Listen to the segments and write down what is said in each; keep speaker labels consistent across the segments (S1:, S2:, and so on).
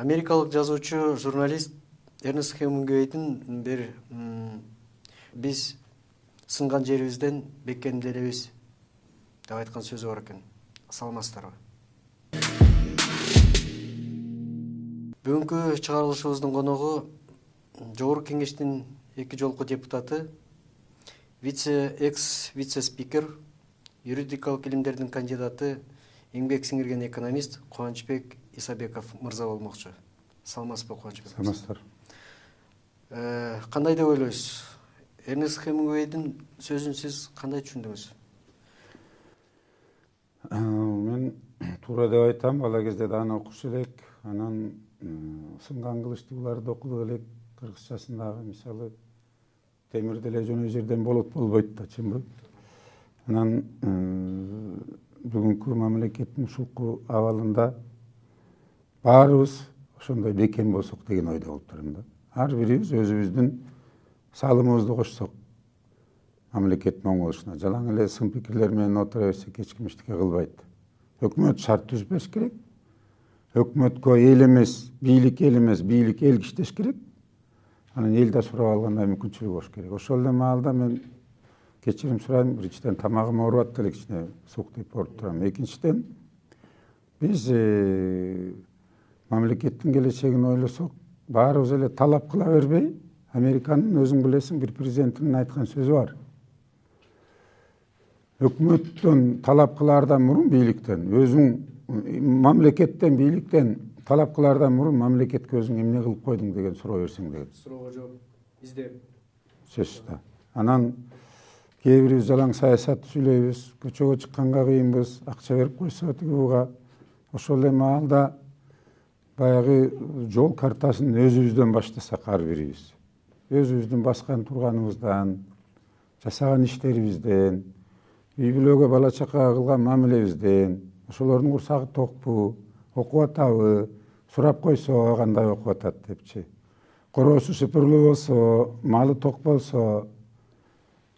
S1: Америкалык жазуучу, журналист Эрнест Хемингуэйдин бир биз сынган жерибизден бекемделебиз деп айткан сөзү бар экен. Саламатсыздарбы? Бүгүнкү чыгарылышыбыздын коногу Жогорку Кеңештин 2 жолку депутаты, вице-спикер, юридикалык илимдердин кандидаты, эмгек сиңирген экономист Кубанычбек Исабеков мырза болмокчу. Саламатсызбы, Кубанычбек?
S2: Саламатсыздар.
S1: Кандай деп ойлойсуз? Эрнест Хемингуэйдин сөзүн сиз кандай түшүндүңүз?
S2: Мен туура деп айтам, бала кезде да аны окуш элек, анан сынган кылычтууларды окудук элек. Кыргызчасындагы мисалы темир деле жөн жерден болбойт да, чынбы? Анан бүгүнкү мамлекеттин ушулку абалында баарыбыз ошондой бекем болсок деген ойдо болуп турам да. Ар бирибиз өзүбүздүн салымыбызды кошсок мамлекеттин оң болушуна. Жалаң эле сын пикирлер менен отура берсек эч ким эчтеке кылбайт. Өкмөт шарт түзүп бериш керек. Өкмөткө эл эмес, бийлик эл эмес, бийлик эл иштеш керек. Анан эл да сурап алгандай мүмкүнчүлүк болуш керек. Ошол эле маалда мен кечирим сурайм, биринчиден тамагым ооруп атты эле, кичине сук тийип ооруп турам. Экинчиден биз мамлекеттин келечегин ойлосок, баарыбыз эле талап кыла бербей, Американын өзүң билесиң бир президентинин айткан сөзү бар. Өкмөттөн талап кылаардан мурун бийликтен, өзүң мамлекеттен, бийликтен талап кылаардан мурун мамлекетке өзүң эмне кылып койдуң деген суроо берсең деген.
S1: Суроого жооп издеп.
S2: Сөзсүз да. Анан кээ бирибиз жалаң саясат сүйлөйбүз, көчөгө чыкканга кыйынбыз, акча берип койсо тигуга. Ошол эле маалда баягы жол картасын өзүбүздөн баштасак ар бирибиз. Өзүбүздүн баскан турганыбыздан, жасаган иштерибизден, үй бүлөгө бала чакага кылган мамилебизден, ошолордун курсагы токпу, окуп атабы, сурап койсо кандай окуп атат депчи. Короосу сыпырылуу болсо, малы ток болсо,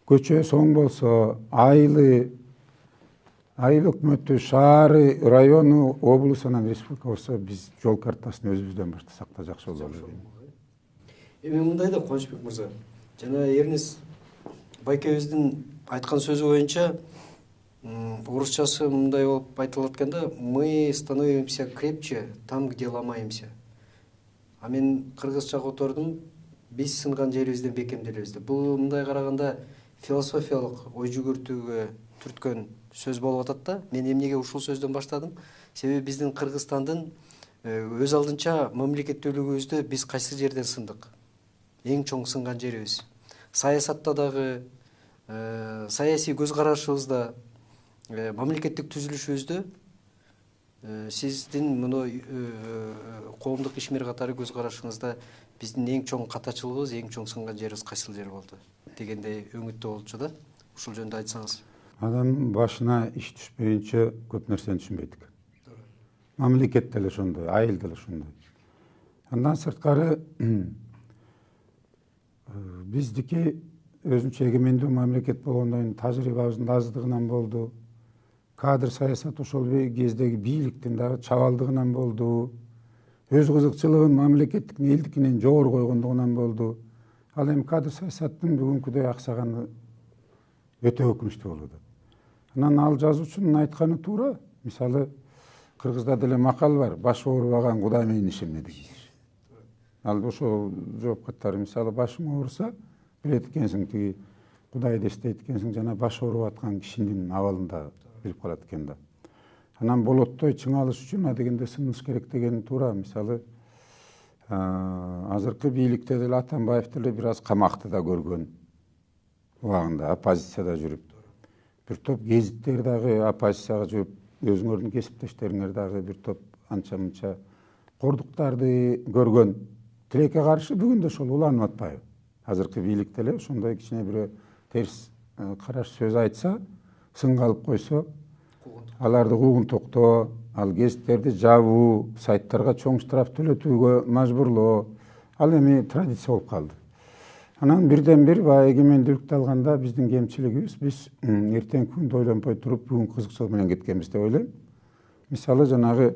S2: көчөсү оң болсо, айыл өкмөтү, шаары, району, облусу, анан республика болсо, биз жол картасын өзүбүздөн баштасак да жакшы болот дейм.
S1: Эми мындай да, Кубанычбек мырза, жана Эрнест байкебиздин айткан сөзү боюнча, орусчасы мындай болуп айтылат экен да: мы становимся крепче там, где ломаемся. А мен кыргызча котордум: биз сынган жерибизден бекемделебиз деп. Бул мындай караганда философиялык ой жүгүртүүгө түрткөн сөз болуп атат да. Мен эмнеге ушул сөздөн баштадым? Себеби биздин Кыргызстандын өз алдынча мамлекеттүүлүгүбүздү биз кайсы жерден сындык? Эң чоң сынган жерибиз. Саясатта дагы, саясий көз карашыбызда, мамлекеттик түзүлүшүбүздө сиздин муну коомдук ишмер катары көз карашыңызда биздин эң чоң катачылыгыбыз, эң чоң сынган жерибиз кайсыл жер болду дегендей өңүттө болчу да. Ушул жөнүндө айтсаңыз.
S2: Адам башына иш түшпөйүнчө көп нерсени түшүнбөйт экен. Мамлекет деле ошондой, айыл деле ошондой. Андан сырткары биздики өзүнчө эгемендүү мамлекет болгондон кийин тажрыйбабыздын аздыгынан болду. Кадр саясат ошол кездеги бийликтин дагы чабалдыгынан болду. Өз кызыкчылыгын мамлекеттикин, элдикинен жогору койгондугунан болду. Ал эми кадр саясаттын бүгүнкүдөй аксаганы өтө өкүнүчтүү болуп атат. Анан ал жазуучунун айтканы туура. Мисалы, кыргызда деле макал бар: башы оорубаган Кудай менен ишене деген. Ал ошол жооп катары. Мисалы, башың ооруса, билет экенсиң, тиги Кудайды эстейт экенсиң, жана башы ооруп аткан кишинин абалында билип калат экен да. Анан болоттой чыңалыш үчүн адегенде сыныш керек деген туура. Мисалы, азыркы бийликте деле Атамбаев деле бир аз камакты да көргөн убагында, оппозицияда жүрүп. Бир топ гезиттер дагы оппозицияга жүрүп, өзүңөрдүн кесиптештериңер дагы бир топ анча-мынча кордуктарды көргөн. Тилекке каршы бүгүн да ошол уланып атпайбы? Азыркы бийлик деле ошондой кичине бирөө терс караш сөз айтса, сынга алып койсо, аларды куугунтуктоо, ал гезиттерди жабуу, сайттарга чоң штраф төлөтүүгө мажбурлоо, ал эми традиция болуп калды. Анан бирден бир баягы эгемендүүлүктү алганда биздин кемчилигибиз, биз эртеңки күндү ойлонбой туруп бүгүн кызыкчылык менен кеткенбиз деп ойлойм. Мисалы, жанагы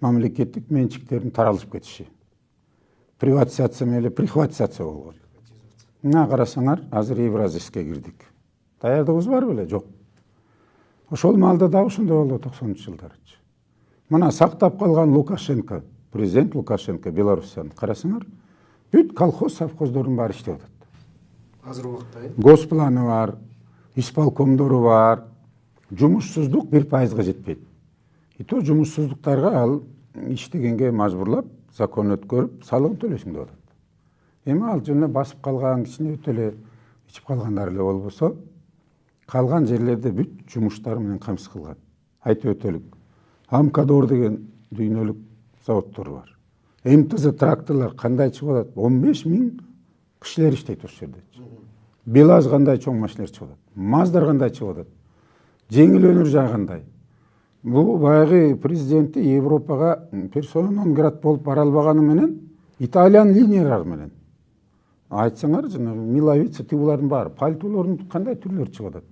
S2: мамлекеттик менчиктердин таралышып кетиши. Приватизация менен прихватизация болгон. Мына карасаңар, азыр Евразиске кирдик. Даярдыгыбыз бар беле? Жок. Ошол маалда да ошондой болду 90-жылдарчы. Мына сактап калган Лукашенко, президент Лукашенко Белоруссиянын карасаңар, бүт колхоз, совхоздордун баары иштеп атат.
S1: Азыр убакта
S2: Госпланы бар, исполкомдору бар. Жумушсуздук 1%га жетпейт. И то жумушсуздуктарга ал иштегенге мажбурлап, закон өткөрүп, салыгын төлөсүң деп атат. Эми ал жөн эле басып калган, кичине өтө эле ичип калгандар эле болбосо, калган жерлерде бүт жумуштары менен камсыз кылган. Айтып өтөлүк. Амкадор деген дүйнөлүк заводдор бар. МТЗ тракторлор кандай чыгып атат? 15 000 кишилер иштейт ошол жерде. БелАЗ кандай чоң машиналар чыгып атат? Маздар кандай чыгып атат? Жеңил өнөр жагы кандай? Бул баягы президенти Европага персона нон грата болуп бара албаганы менен Италиянын линиялары менен. Айтсаңар, жана Милавица тибулардын баары, пальтолордун кандай түрлөрү чыгып атат?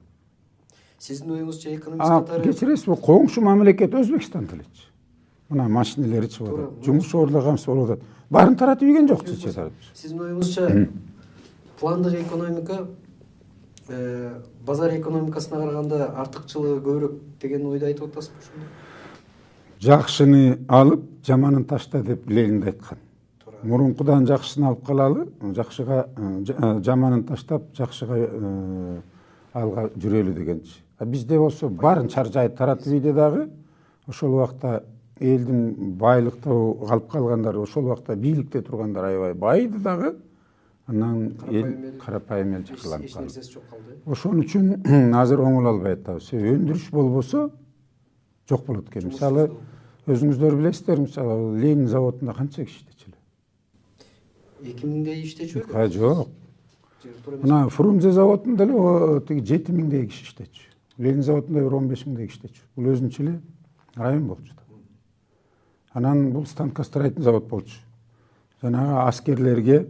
S1: Сиздин оюңузча экономист катары
S2: кечиресиз, коңшу мамлекет Өзбекстан делечи. Мына машинелери чыгып атат, жумуш ордуна камсыз болуп атат. Баарын таратып ийген жок чече таратып.
S1: Сиздин оюңузча пландык экономика базар экономикасына караганда артыкчылыгы көбүрөөк деген ойду айтып атасызбы ошондо?
S2: Жакшыны алып, жаманын ташта деп Ленин айткан. Мурункудан жакшысын алып калалы, жаманын таштап, жакшыга алга жүрөлү дегенчи. Бизде болсо баарын чаржай таратып ийди дагы, ошол убакта элдин байлыкта калып калгандар, ошол убакта бийликте тургандар аябай байыды дагы, анан эл карапайым эл жакшыланып калды.
S1: Нерсеси жок калды.
S2: Ошон үчүн азыр оңоло албай атабыз. Өндүрүш болбосо жок болот экен. Мисалы, өзүңүздөр билесиздер, мисалы Ленин заводунда канча киши иштечү эле?
S1: 2000 иштечү?
S2: Жок. Мына Фрунзе заводунда эле тиги 7000 киши иштечү. Ленин заводунда 15 000 иштечү. Бул өзүнчө эле район болчу. Анан бул станкостроительный завод болчу. Жанагы аскерлерге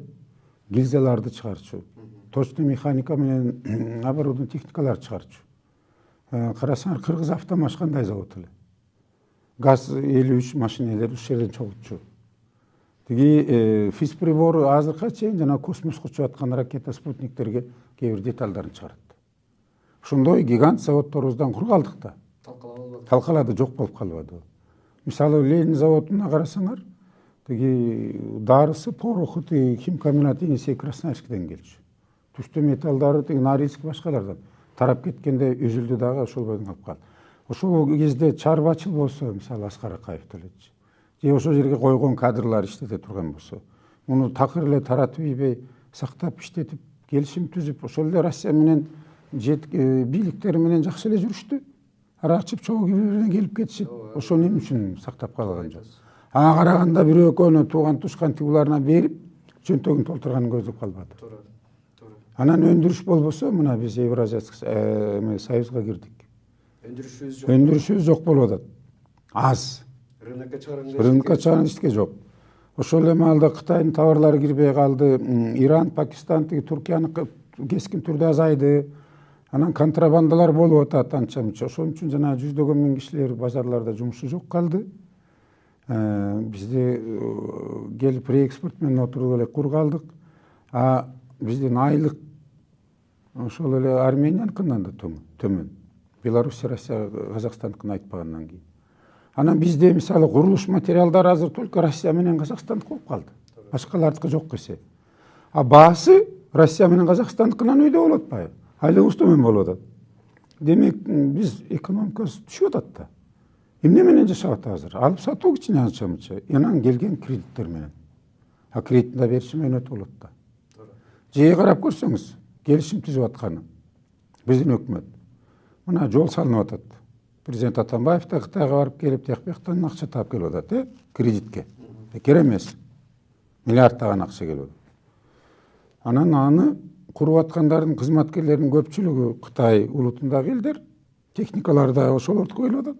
S2: гильзаларды чыгарчу. Точный механика менен оборудование техникаларды чыгарчу. Карасаңар, Кыргыз автомаш кандай завод эле. ГАЗ-53 машинелер ушул жерден чогулчу. Тиги физприбор азыркыга чейин жана космоско учуп аткан ракета спутниктерге кээ бир детальдарын чыгарат. Ошондой гигант заводдорубуздан кур калдык да. Талкалады, жок болуп калбады. Мисалы Ленин заводуна карасаңар, тиги дарысы, пороху тиги химкомбинат Енисей Красноярскиден келчү. Түштө металлдары тиги Норильск башкалардан тарап кеткенде үзүлдү дагы, ошол бойдон калып калды. Ошол кезде чарбачыл болсо, мисалы Аскар Акаев делечи, же ошол жерге койгон кадрлар иштете турган болсо, муну такыр эле таратып ийбей, сактап иштетип, келишим түзүп, ошол эле Россия менен бийликтери менен жакшы эле жүрүштү. Арак ичип чогуу бири-бирине келип кетишип, ошону эмне үчүн сактап калган жок. Ага караганда бирөө экөөнү тууган тушкан тигуларына берип, чөнтөгүн толтурганын көздөп калбады. Анан өндүрүш болбосо, мына биз Евразиялык союзга кирдик. Өндүрүшүбүз жок болуп атат. Аз. Рынокко чыгарган эчтеке жок. Ошол эле маалда Кытайдын товарлары кирбей калды, Иран, Пакистан, тиги Туркиянын кескин түрдө азайды. Анан контрабандалар болуп атат анча-мынча. Ошон үчүн жана жүздөгөн миң кишилер базарларда жумушу жок калды. Бизде келип реэкспорт менен отуруп эле кур калдык. Биздин айлык ошол эле Арменияныкынан да төмөн. Белоруссия, Россия, Казакстандыкын айтпагандан кийин. Анан бизде мисалы курулуш материалдары азыр только Россия менен Казакстандык болуп калды. Башкалардыкы жок эсе. Баасы Россия менен Казакстандыкынан өйдө болуп атпайбы? Айлыгыбыз төмөн болуп атат. Демек, биз экономикабыз түшүп атат да. Эмне менен жашап атат азыр? Алып сатуу кичине анча-мынча. Анан келген кредиттер менен. Кредитин да бериши менен өтүп болот да. Жээ карап көрсөңүз, келишим түзүп атканы биздин өкмөт. Мына жол салынып атат. Президент Атамбаев да Кытайга барып келип, тияк-бияктан акча таап келип атат, кредитке. Бекер эмес. Миллиарддаган акча келип атат. Анан аны куруп аткандардын кызматкерлеринин көпчүлүгү Кытай улутундагы элдер, техникалары да ошолордуку келип атат.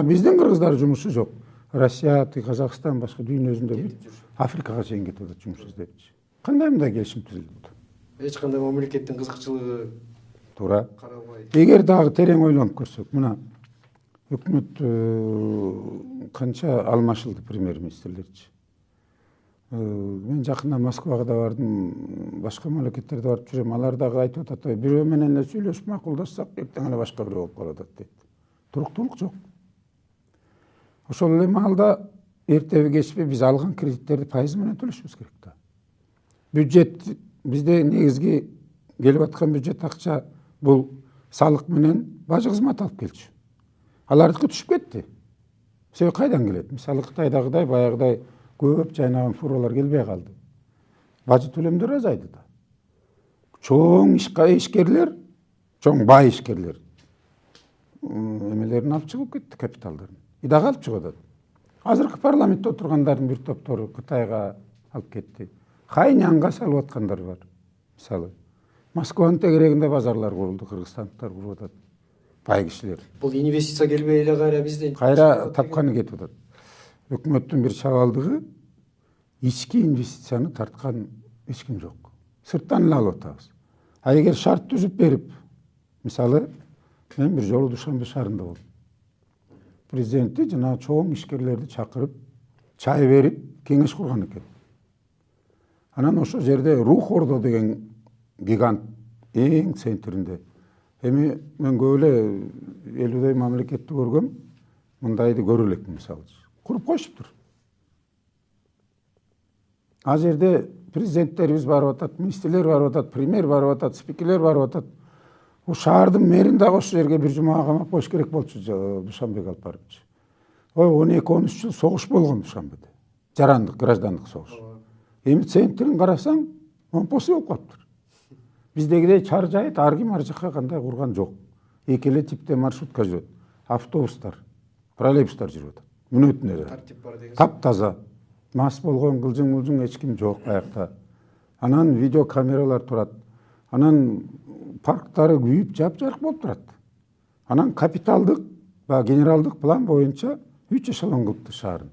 S2: Биздин кыргыздар жумушу жок. Россия, Казакстан, башка дүйнө жүзүндө Африкага чейин кетип атат жумуш издепчи. Кандай мындай келишим түзүлдү? Эч
S1: кандай мамлекеттин кызыкчылыгы
S2: туура. Эгер дагы терең ойлонуп көрсөк, мына өкмөт канча алмашылды премьер-министрлерчи. Мен жакында Москвага да бардым, башка мамлекеттерде барып жүрөм. Алар дагы айтып атат, бирөө менен эле сүйлөшүп макулдашсак, эртең эле башка бирөө болуп калат дейт. Туруктуулук жок. Ошол эле маалда эртеби кечпи биз алган кредиттерди пайызы менен төлөшүбүз керек да. Бюджет бизде негизги келип аткан бюджет акча бул салык менен бажы кызмат алып келчү. Алардыкы түшүп кетти. Себеби кайдан келет? Мисалы Кытайдагыдай баягыдай көп жайнаган фуралар келбей калды. Бажы төлөмдөр азайды да. Чоң ишкерлер, чоң бай ишкерлер эмелерин алып чыгып кетти, капиталдарын. Идак алып чыгып атат. Азыркы парламентте отургандардын бир топтору Кытайга алып кетти. Хайнянга салып аткандар бар. Мисалы Москванын тегерегинде базарлар курулду, кыргызстандыктар куруп атат. Бай кишилер.
S1: Бул инвестиция келбей эле кайра бизден
S2: Кайра тапканы кетип атат. Өкмөттүн бир чабалдыгы ички инвестицияны тарткан эч ким жок. Сырттан эле алып атабыз. А эгер шарт түзүп берип, мисалы мен бир жолу Душанбе шаарында болдум. Президенти жана чоң ишкерлерди чакырып, чай берип, кеңеш курган экен. Анан ошол жерде Рух Ордо деген гигант эң центринде. Эми мен көп эле элүүдөй мамлекетти көргөм, мындайды көрө элекмин мисалы. Куруп коюшуптур. А жерде президенттерибиз барып атат, министрлер барып атат, премьер барып атат, спикерлер барып атат. Бул шаардын мэрин дагы ошол жерге бир жумага камап коюш керек болчу Душанбеге алып барыпчы. Ой, 12-13 жыл согуш болгон Душанбеде. Жарандык, граждандык согуш. Эми центрин карасаң, монпосу болуп калыптыр. Биздегидей чар жайыт ар ким ар жакка кандай курган жок. Эки эле типте маршрутка жүрөт. Автобустар, троллейбустар жүрүп атат. Мүнөтүнө эле.
S1: Тартип бар деген.
S2: Таптаза. Мас болгон кылжың-мылжың эч ким жок аякта. Анан видео камералар турат. Анан парктары күйүп жапжарык болуп турат. Анан капиталдык ба генералдык план боюнча 3 эшелон кылыпты шаарын.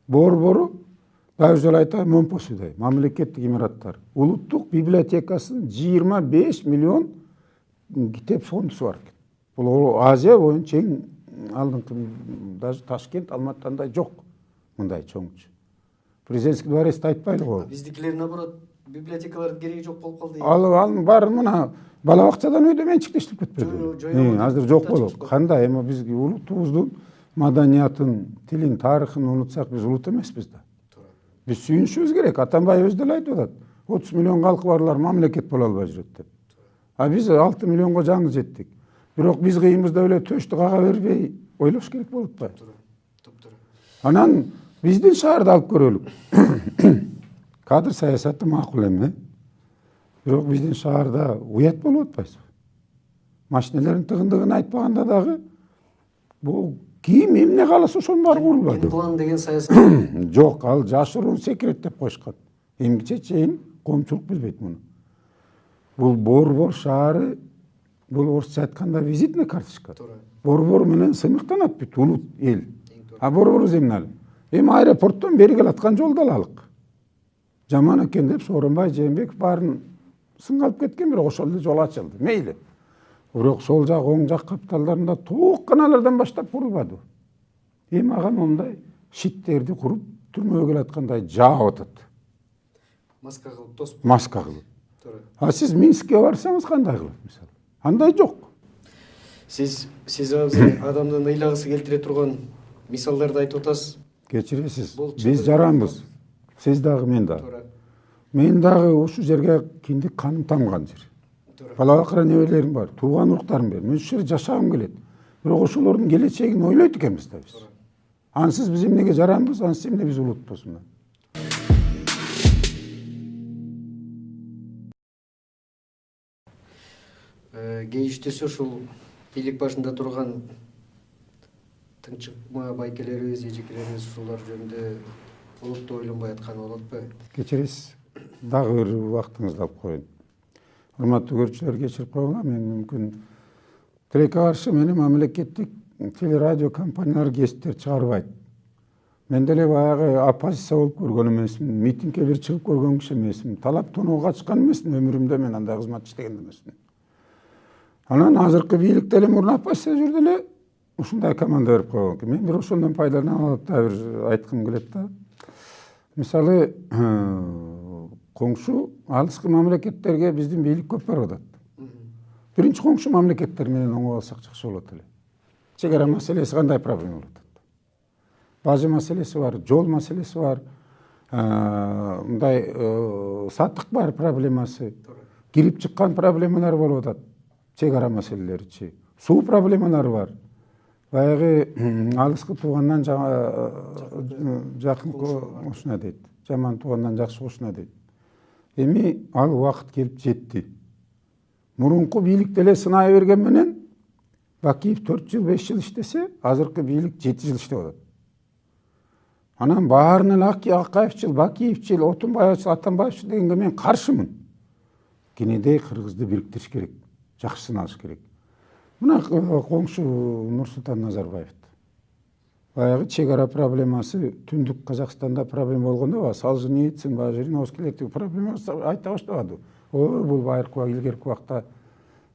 S2: Борбору дагы жол айтайын, монпосудай мамлекеттик имараттар. Улуттук библиотекасынын 25 миллион китеп фондусу бар экен. Бул Азия боюнча эң алдыңкы, даже Ташкент, Алматыда жок мындай чоңчу. Президентский дворецти айтпайлы го.
S1: Биздикилер наоборот библиотекалардын кереги жок болуп калды.
S2: Ал бар мына бала бакчадан өйдө менчикте иштеп кетпеди. Азыр жок болуп. Кандай эми бизги улутубуздун маданиятын, тилин, тарыхын унутсак, биз улут эмеспиз да. Биз сүйүнүшүбүз керек. Атамбаев өзү деле айтып атат. 30 миллион калкы барлар мамлекет боло албай жүрөт деп. А биз 6 миллионго жаңы жеттик. Бирок биз кыйынбызда эле төштү кага бербей ойлош керек болуп атпайбы? Анан биздин шаарды алып көрөлүк. Кадр саясаты макул эми. Бирок биздин шаарда уят болуп атпайсызбы? Машинелердин тыгындыгын айтпаганда дагы бул ким эмне кааласа ошонун баары курулбайбы?
S1: План деген саясат
S2: Жок, ал жашыруун секрет деп коюшкан. Эмгиче чейин коомчулук билбейт муну. Бул Борбор шаары, бул орусча айтканда визитная карточка. Борбор менен сыймыктанат бүт улут эл. А борборубуз эмне ал? Эми аэропорттон бери келаткан жолдо алалык. Жаман экен деп Сооронбай Жээнбеков баарын сынга алып кеткен, бирок ошол эле жол ачылды. Мейли. Бирок сол жак, оң жак капиталдарында туук каналардан баштап курулбады. Эми ага мондай шиттерди куруп, түрмөгө келаткандай жаап атат.
S1: маска кылып тосуп.
S2: Маска кылып. А сиз Минскке барсаңыз кандай кылат мисалы? Андай жок.
S1: Сиз адамдын ыйлагысы келтире турган мисалдарды айтып атасыз.
S2: Кечиресиз. Биз жаранбыз. Сиз дагы, мен дагы. Мен дагы ушул жерге киндик каным тамган жер. Бала бакыра небелерим бар, тууган уруктарым бар. Мен ушул жерде жашагым келет. Бирок ошолордун келечегин ойлойт экенбиз да биз. Ансыз биз эмнеге жаранбыз, ансыз эмне биз улутпуз мына.
S1: Кейиштесе ушул бийлик башында турган тыңчыкма байкелерибиз, эжекелерибиз ушулар жөнүндө улуттуу ойлонбой атканы болот беле?
S2: Кечиресиз. Дагы бир убактыңызды алып коеюн. Урматтуу көрүүчүлөр, кечирип койгула, мен мүмкүн тилекке каршы мени мамлекеттик телерадио компаниялар кесиптер чыгарбайт. Мен деле баягы оппозиция болуп көргөн эмесмин, митингге бир чыгып көргөн киши эмесмин, талап тоноо качкан эмесмин, өмүрүмдө мен андай кызмат иштеген эмесмин. Анан азыркы бийликте эле мурун оппозиция жүрдү эле, ушундай команда берип койгон экен. Мен бир ошондон пайдаланып алып да бир айткым келет да. Мисалы, коңшу алыскы мамлекеттерге биздин бийлик көп барып атат. Биринчи коңшу мамлекеттер менен оңоп алсак жакшы болот эле. Чек ара маселеси кандай проблема болуп атат? Бажы маселеси бар, жол маселеси бар, мындай сатык бар проблемасы, кирип чыккан проблемалар болуп атат. Чек ара маселелеричи, суу проблемалары бар. Баягы алыскы туугандан жакын кошуна дейт. Жаман туугандан жакшы кошуна дейт. Эми ал убакыт келип жетти. Мурунку бийлик деле сынай берген менен Бакиев 4 жыл 5 жыл иштесе, азыркы бийлик 7 жыл иштеп атат. Анан баарына эле Акаевчил, Бакиевчил, Отунбаевчил, Атамбаевчил дегенге мен каршымын. Кенедей Кыргызды бириктириш керек, жакшысын алыш керек. Мына коңшу Нурсултан Назарбаев. Баягы чек ара проблемасы түндүк Казакстанда проблема болгондо, Солженицин, Жириновскийлердин проблемасы айта баштабады. Бул байыркы илгерки убакта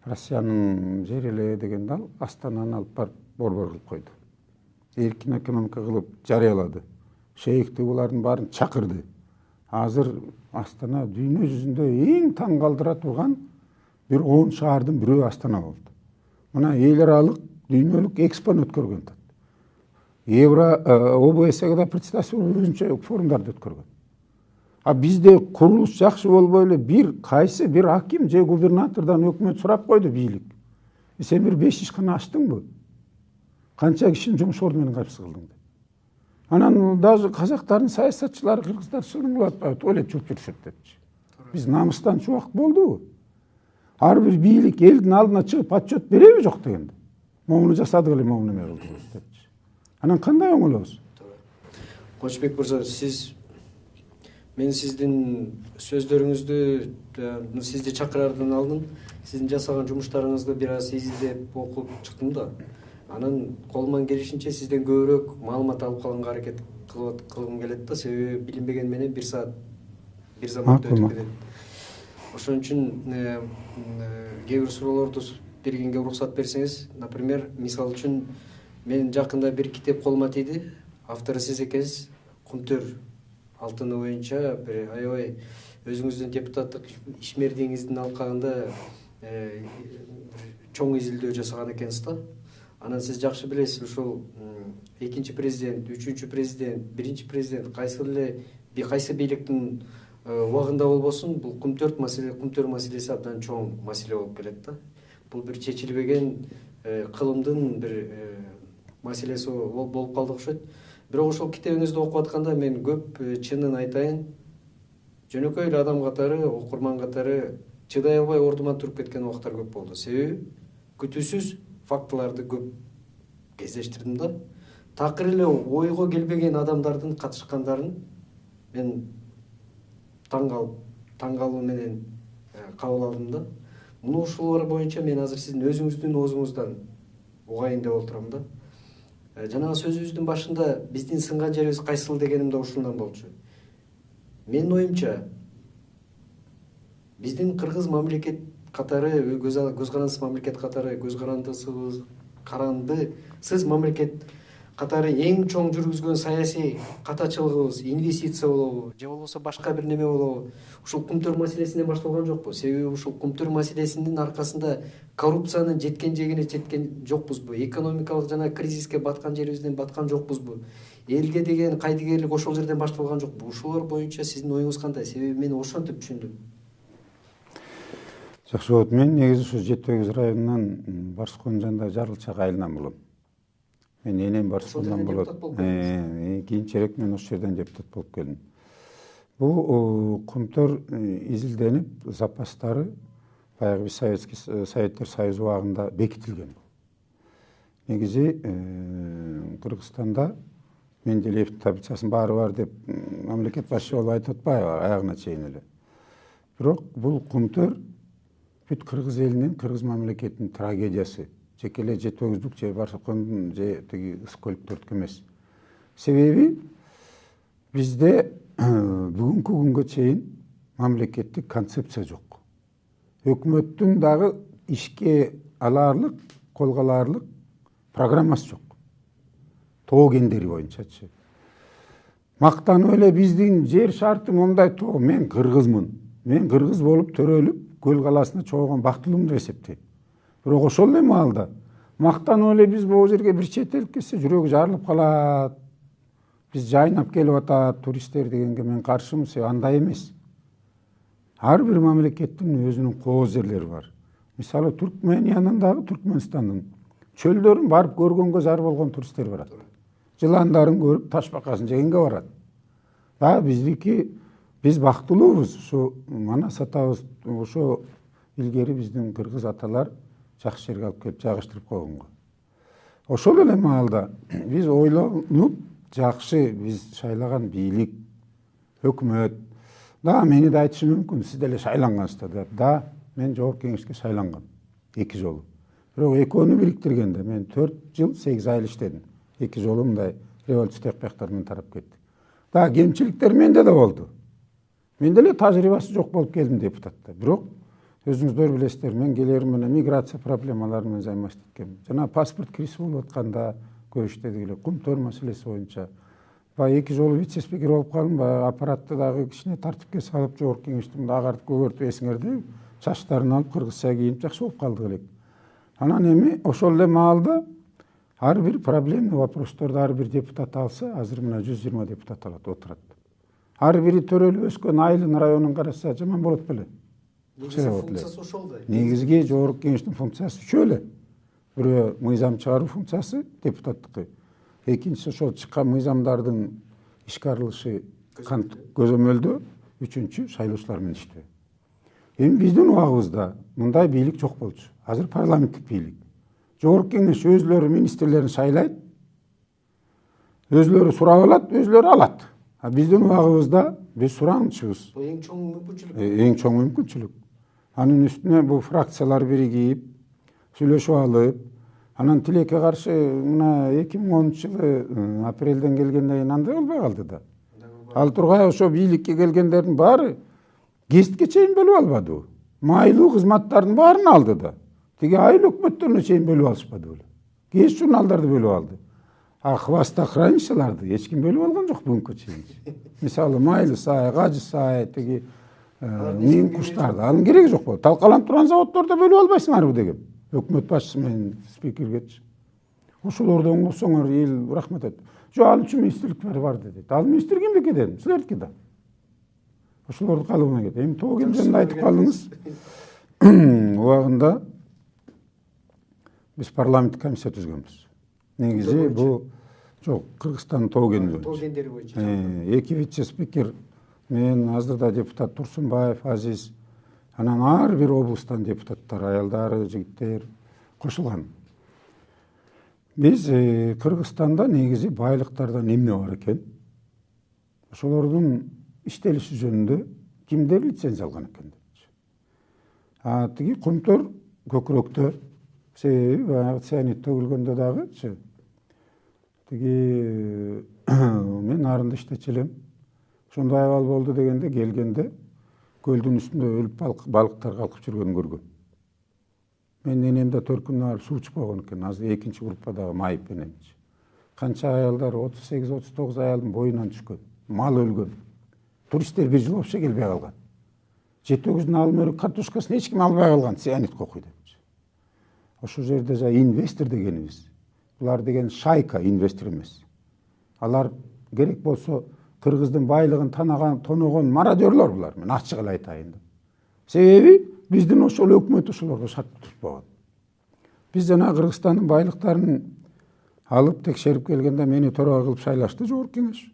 S2: Россиянын жери эле дегенде ал Астананы алып барып борбор кылып койду. Эркин экономика кылып жарыялады. Шейхти булардын баарын чакырды. Азыр Астана дүйнө жүзүндө эң таң калтыра турган бир 10 шаардын бирөө Астана болду. Мына эл аралык дүйнөлүк экспону өткөргөн. ОБС-га да представительство өзүнчө форумдарды өткөргөн. А бизде курулуш жакшы болбой эле кайсы бир аким же губернатордон өкмөт сурап койду бийлик. Сен бир 5 ишкана ачтыңбы? Канча кишинин жумуш ордун менен кайсы кылдың деп. Анан даже казактардын саясатчылары кыргыздар шылың кылып атпайбы, ойлоп чугуп жүрүшөт депчи. Биз намыстан чубак болдубу? Ар бир бийлик элдин алдына чыгып отчет береби жок дегенде. Могуну жасадык эле, могуну эме кылдык депчи. Анан кандай оңолобуз?
S1: Кочбек мырза, мен сиздин сөздөрүңүздү, сизди чакыраардан алдын сиздин жасаган жумуштарыңызды бир аз изилдеп окуп чыктым да. Анан колуман келишинче сизден көбүрөөк маалымат алып калганга аракет кылгым келет да, себеби билинбеген менен бир заматта өтүп кетет. Ошон үчүн кээ бир суроолорду бергенге уруксат берсеңиз, например, мисал үчүн мен жакында бир китеп колума тийди, автору сиз экенсиз, Кумтөр алтыны боюнча бир аябай өзүңүздүн депутаттык ишмердигиңиздин алкагында чоң изилдөө жасаган экенсиз да. Анан сиз жакшы билесиз, ушул экинчи президент, үчүнчү президент, биринчи президент кайсы бийликтин убагында болбосун, бул Кумтөр маселеси абдан чоң маселе болуп келет да. Бул бир чечилбеген кылымдын бир маселеси болуп калды окшойт. Бирок ошол китебиңизди окуп атканда мен көп, чынын айтайын, жөнөкөй эле адам катары, окурман катары чыдай албай ордуман туруп кеткен убактар көп болду. Себеби күтүүсүз фактыларды көп кездештирдим да. Такыр эле ойго келбеген адамдардын катышкандарын мен таң калуу менен кабыл алдым да. Муну ушулар боюнча мен азыр сиздин өзүңүздүн оозуңуздан угайын деп отурам да. Жанагы сөзүбүздүн башында биздин сынган жерибиз кайсыл дегеним да ушундан болчу. Менин оюмча, биздин кыргыз мамлекет катары, көз карандысыз мамлекет катары, көз карандысыз мамлекет катары эң чоң жүргүзгөн саясий катачылыгыбыз инвестиция болобу, же болбосо башка бир неме болобу, ушул Кумтөр маселесинен башталган жокпу? Себеби ушул Кумтөр маселесинин аркасында коррупциянын жеткен жокпузбу? Экономикалык жана кризиске баткан жерибизден баткан жокпузбу? Элге деген кайдыгерлик ошол жерден башталган жокпу? Ушулар боюнча сиздин оюңуз кандай? Себеби мен ошентип түшүндүм.
S2: Жакшы болот. Мен негизи ушу Жети Өгүз районунан Барскоонун жанындагы Жарылчак айылынан болом. Мен энем Барскоондан болот. Кийинчерээк мен ошол жерден депутат болуп келдим. Бул Кумтөр изилденип, запастары баягы Советтер Союзу убагында бекитилген. Негизи Кыргызстанда Менделеевдин таблицасынын баары бар деп мамлекет башчы болуп айтып атпайбы аягына чейин эле. Бирок бул Кумтөр бүт кыргыз элинин, кыргыз мамлекетинин трагедиясы. Жеке эле Жети Өгүздүк же Барскоондун же тиги Ысыкөлүктөрдүкү эмес. Себеби бизде бүгүнкү күнгө чейин мамлекеттик концепция жок. Өкмөттүн дагы ишке алаарлык, колго алаарлык программасы жок. Тоо кендери боюнчачы. Мактанып эле биздин жер шарты мондай тоо, мен кыргызмын. Мен кыргыз болуп төрөлүп, көл каласына чогулган бактылуумун деп эсептейм. Бирок ошол эле маалда мактанып эле биз бул жерге бир чет элип келсе жүрөгү жарылып калат. Биз жайнап келип атат туристтер дегенге мен каршымын, андай эмес. Ар бир мамлекеттин өзүнүн кооз жерлери бар. Мисалы Түркмениянын дагы, Түркмөнстандын чөлдөрүн барып көргөнгө зар болгон туристтер барат. Жыландарын көрүп ташбакасын жегенге барат. Да биздики биз бактылуубуз. Ушу Манас атабыз ошо илгери биздин кыргыз аталар жакшы жерге алып келип жайгаштырып койгонго. Ошол эле маалда биз ойлонуп жакшы биз шайлаган бийлик, өкмөт, да мени да айтышы мүмкүн, сиз деле шайлангансыздар деп. Да, мен жогорку кеңешке шайлангам 2 жолу. Бирок экөөнү бириктиргенде мен 4 жыл 8 ай иштедим. 2 жолу мындай революциялык бактар менен тарап кетти. Да кемчиликтер менде да болду. Мен деле тажрыйбасы жок болуп келдим депутатта. Бирок өзүңүздөр билесиздер, мен келерим менен миграция проблемалары менен займаштап эткем. Жана паспорт кризи болуп атканда көрүштөдүк эле кумтөр маселеси боюнча. Баягы 2 жолу вице-спикер болуп калдым, баягы аппаратты дагы кичине тартипке салып, жогорку кеңешти мындай агартып көгөртүп эсиңерде, чачтарын алып кыргызча кийинип жакшы болуп калдык элек. Анан эми ошол эле маалда ар бир проблемный вопросторду ар бир депутат алса, азыр мына 120 депутат алат, отурат. Ар бири төрөлүп өскөн Айылын районун караса жаман болот беле.
S1: Негизи функциясы ошол да.
S2: Негизги жогорку кеңештин функциясы үчөө эле. Бирөө мыйзам чыгаруу функциясы депутаттыкы. Экинчиси ошол чыккан мыйзамдардын ишке арылышы көзөмөлдөө, үчүнчү шайлоочулар менен иштөө. Эми биздин убагыбызда мындай бийлик жок болчу. Азыр парламенттик бийлик. Жогорку кеңеш өзлөрү министрлерин шайлайт, өзлөрү сурап алат, өзлөрү алат. А биздин убагыбызда биз суранчыбыз.
S1: Бул эң чоң мүмкүнчүлүк.
S2: Эң чоң мүмкүнчүлүк. Анын үстүнө бул фракциялар биригип, сүйлөшүп алып, анан тилекке каршы мына 2010-жылы апрелден келгенден кийин андай болбой калды да. Ал тургай ошо бийликке келгендердин баары гезитке чейин бөлүп албады. Майлуу кызматтардын баарын алды да. Тиги айыл өкмөттөрүнө чейин бөлүп алышпады беле. Гезит журналдарды бөлүп алды. А хвостохраничиларды эч ким бөлүп алган жок бүгүнкү чейин. Мисалы Майлы сай, Кажы сай, тиги мин куштарды анын кереги жок болду. Талкаланып турган заводдорду бөлүп албайсыңарбы деген. Өкмөт башчысы менен спикергечи. Ошолорду оңдосоңор эл рахмат айтты. Жок, ал үчүн министрлик бар деди. Ал министр кимдики дедим? Силердики да. Ошолорду калыбына кетти. Эми тоо келгенде айтып калдыңыз. Убагында биз парламенттик комиссия түзгөнбүз. Негизи бул жок, Кыргызстан тоо
S1: кендери боюнча.
S2: Эки вице-спикер мен азырда депутат Турсунбаев Азиз, анан ар бир облустан депутаттар, аялдары, жигиттер кошулган. Биз Кыргызстанда негизи байлыктардан эмне бар экен? Ошолордун иштелиши жөнүндө кимдер лицензия алган экен депчи. А тиги кумтөр, көкүрөктөр, себеби баягы цианид төгүлгөндө дагычы тиги мен арында иштечү элем. Ошондой абал болду дегенде келгенде көлдүн үстүндө өлүп балыктар калкып жүргөнүн көргөм. Мен энемде 4 күндөн барып суу чыкпаган экен. Азыр экинчи группадагы майып энемчи. Канча аялдар 38-39 аялдын боюнан түшкөн. Мал өлгөн. Туристтер бир жыл вообще келбей калган. Жетөгүздүн алым өрүк картошкасын эч ким албай калган, цианид кокуй депчи. Ошол жерде инвестор дегенибиз. Булар деген шайка, инвестор эмес. Алар керек болсо Кыргыздын байлыгын тоногон мародерлор булар. Мен ачык эле айтайын деп. Себеби биздин ошол өкмөт ошолорго шарт турбаган. Биз жана Кыргызстандын байлыктарын алып текшерип келгенде мени төрага кылып шайлашты жогорку кеңеш.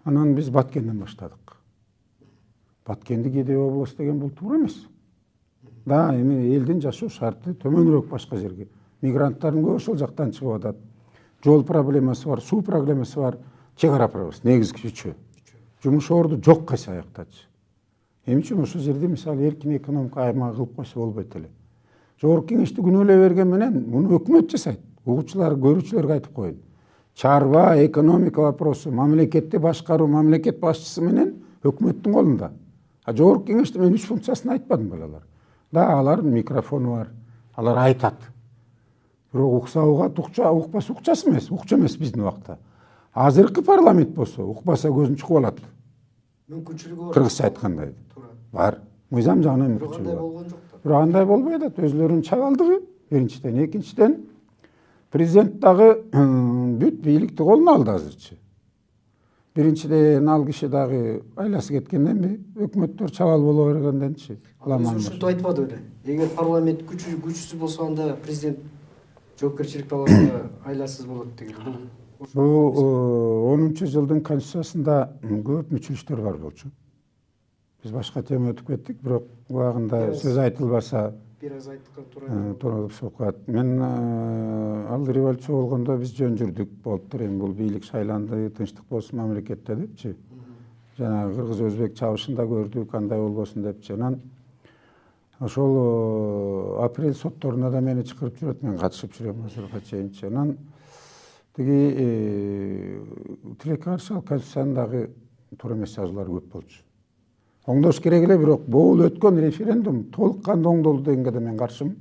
S2: Анан биз Баткенден баштадык. Баткенди Кедей областы деген бул туура эмес. Да, эми элдин жашоо шарты төмөнүрөөк башка жерге. Мигранттардын көп ошол жактан чыгып атат. Жол проблемасы бар, суу проблемасы бар, чек ара проблемасы, негизги үчөө. Жумуш орду жок кайсы аяктачы. Эми үчүн ошол жерде мисалы эркин экономика аймагы кылып койсо болбойт эле. Жогорку кеңешти күнөөлөй берген менен муну өкмөт жасайт. Угуучулар, көрүүчүлөргө айтып коеюн. Чарба, экономика вопросу мамлекетти башкаруу мамлекет башчысы менен өкмөттүн колунда. А жогорку кеңеште мен 3 функциясын айтпадым балалар. Да, алардын микрофону бар. Алар айтат. бирок укса угат, укпаса укчасы эмес, укчу эмес биздин убакта. Азыркы парламент болсо укпаса көзүн чукуп алат.
S1: Мүмкүнчүлүгү бар.
S2: Кыргызча айткандай.
S1: Туура.
S2: Бар. Мыйзам жагынан
S1: Бирок
S2: мүмкүнчүлүгү
S1: андай
S2: бар.
S1: болгон жок да.
S2: Бирок андай болбой атат. Өзлөрүнүн чабалдыгы биринчиден, экинчиден президент дагы бүт бийликти колуна алды азырчы. Биринчиден ал киши дагы айласы кеткенденби, өкмөттөр чабал боло бергенденчи.
S1: Ушинтип айтпады беле. Эгер парламент күчсүз болсо анда президент жоопкерчиликке алганда айласыз болот деген.
S2: Бул 10-жылдын конституциясында көп мүчүлүштөр бар болчу. Биз башка тема өтүп кеттик, бирок убагында сөз айтылбаса
S1: бир аз айткан
S2: туура болуп калат. Мен ал революция болгондо биз жөн жүрдүк, болуптур эми бул бийлик шайланды, тынчтык болсун мамлекетте депчи. Жанагы кыргыз өзбек чабышында көрдүк, андай болбосун депчи. Анан ошол апрель сотторуна да мени чакырып жүрөт, мен катышып жүрөм азыркыга чейинчи. Анан тиги тилекке каршы конституциянын туура эмес жазуулары көп болчу. Оңдош керек эле, бирок бул өткөн референдум толук кандуу оңдолду дегенге да мен каршымын.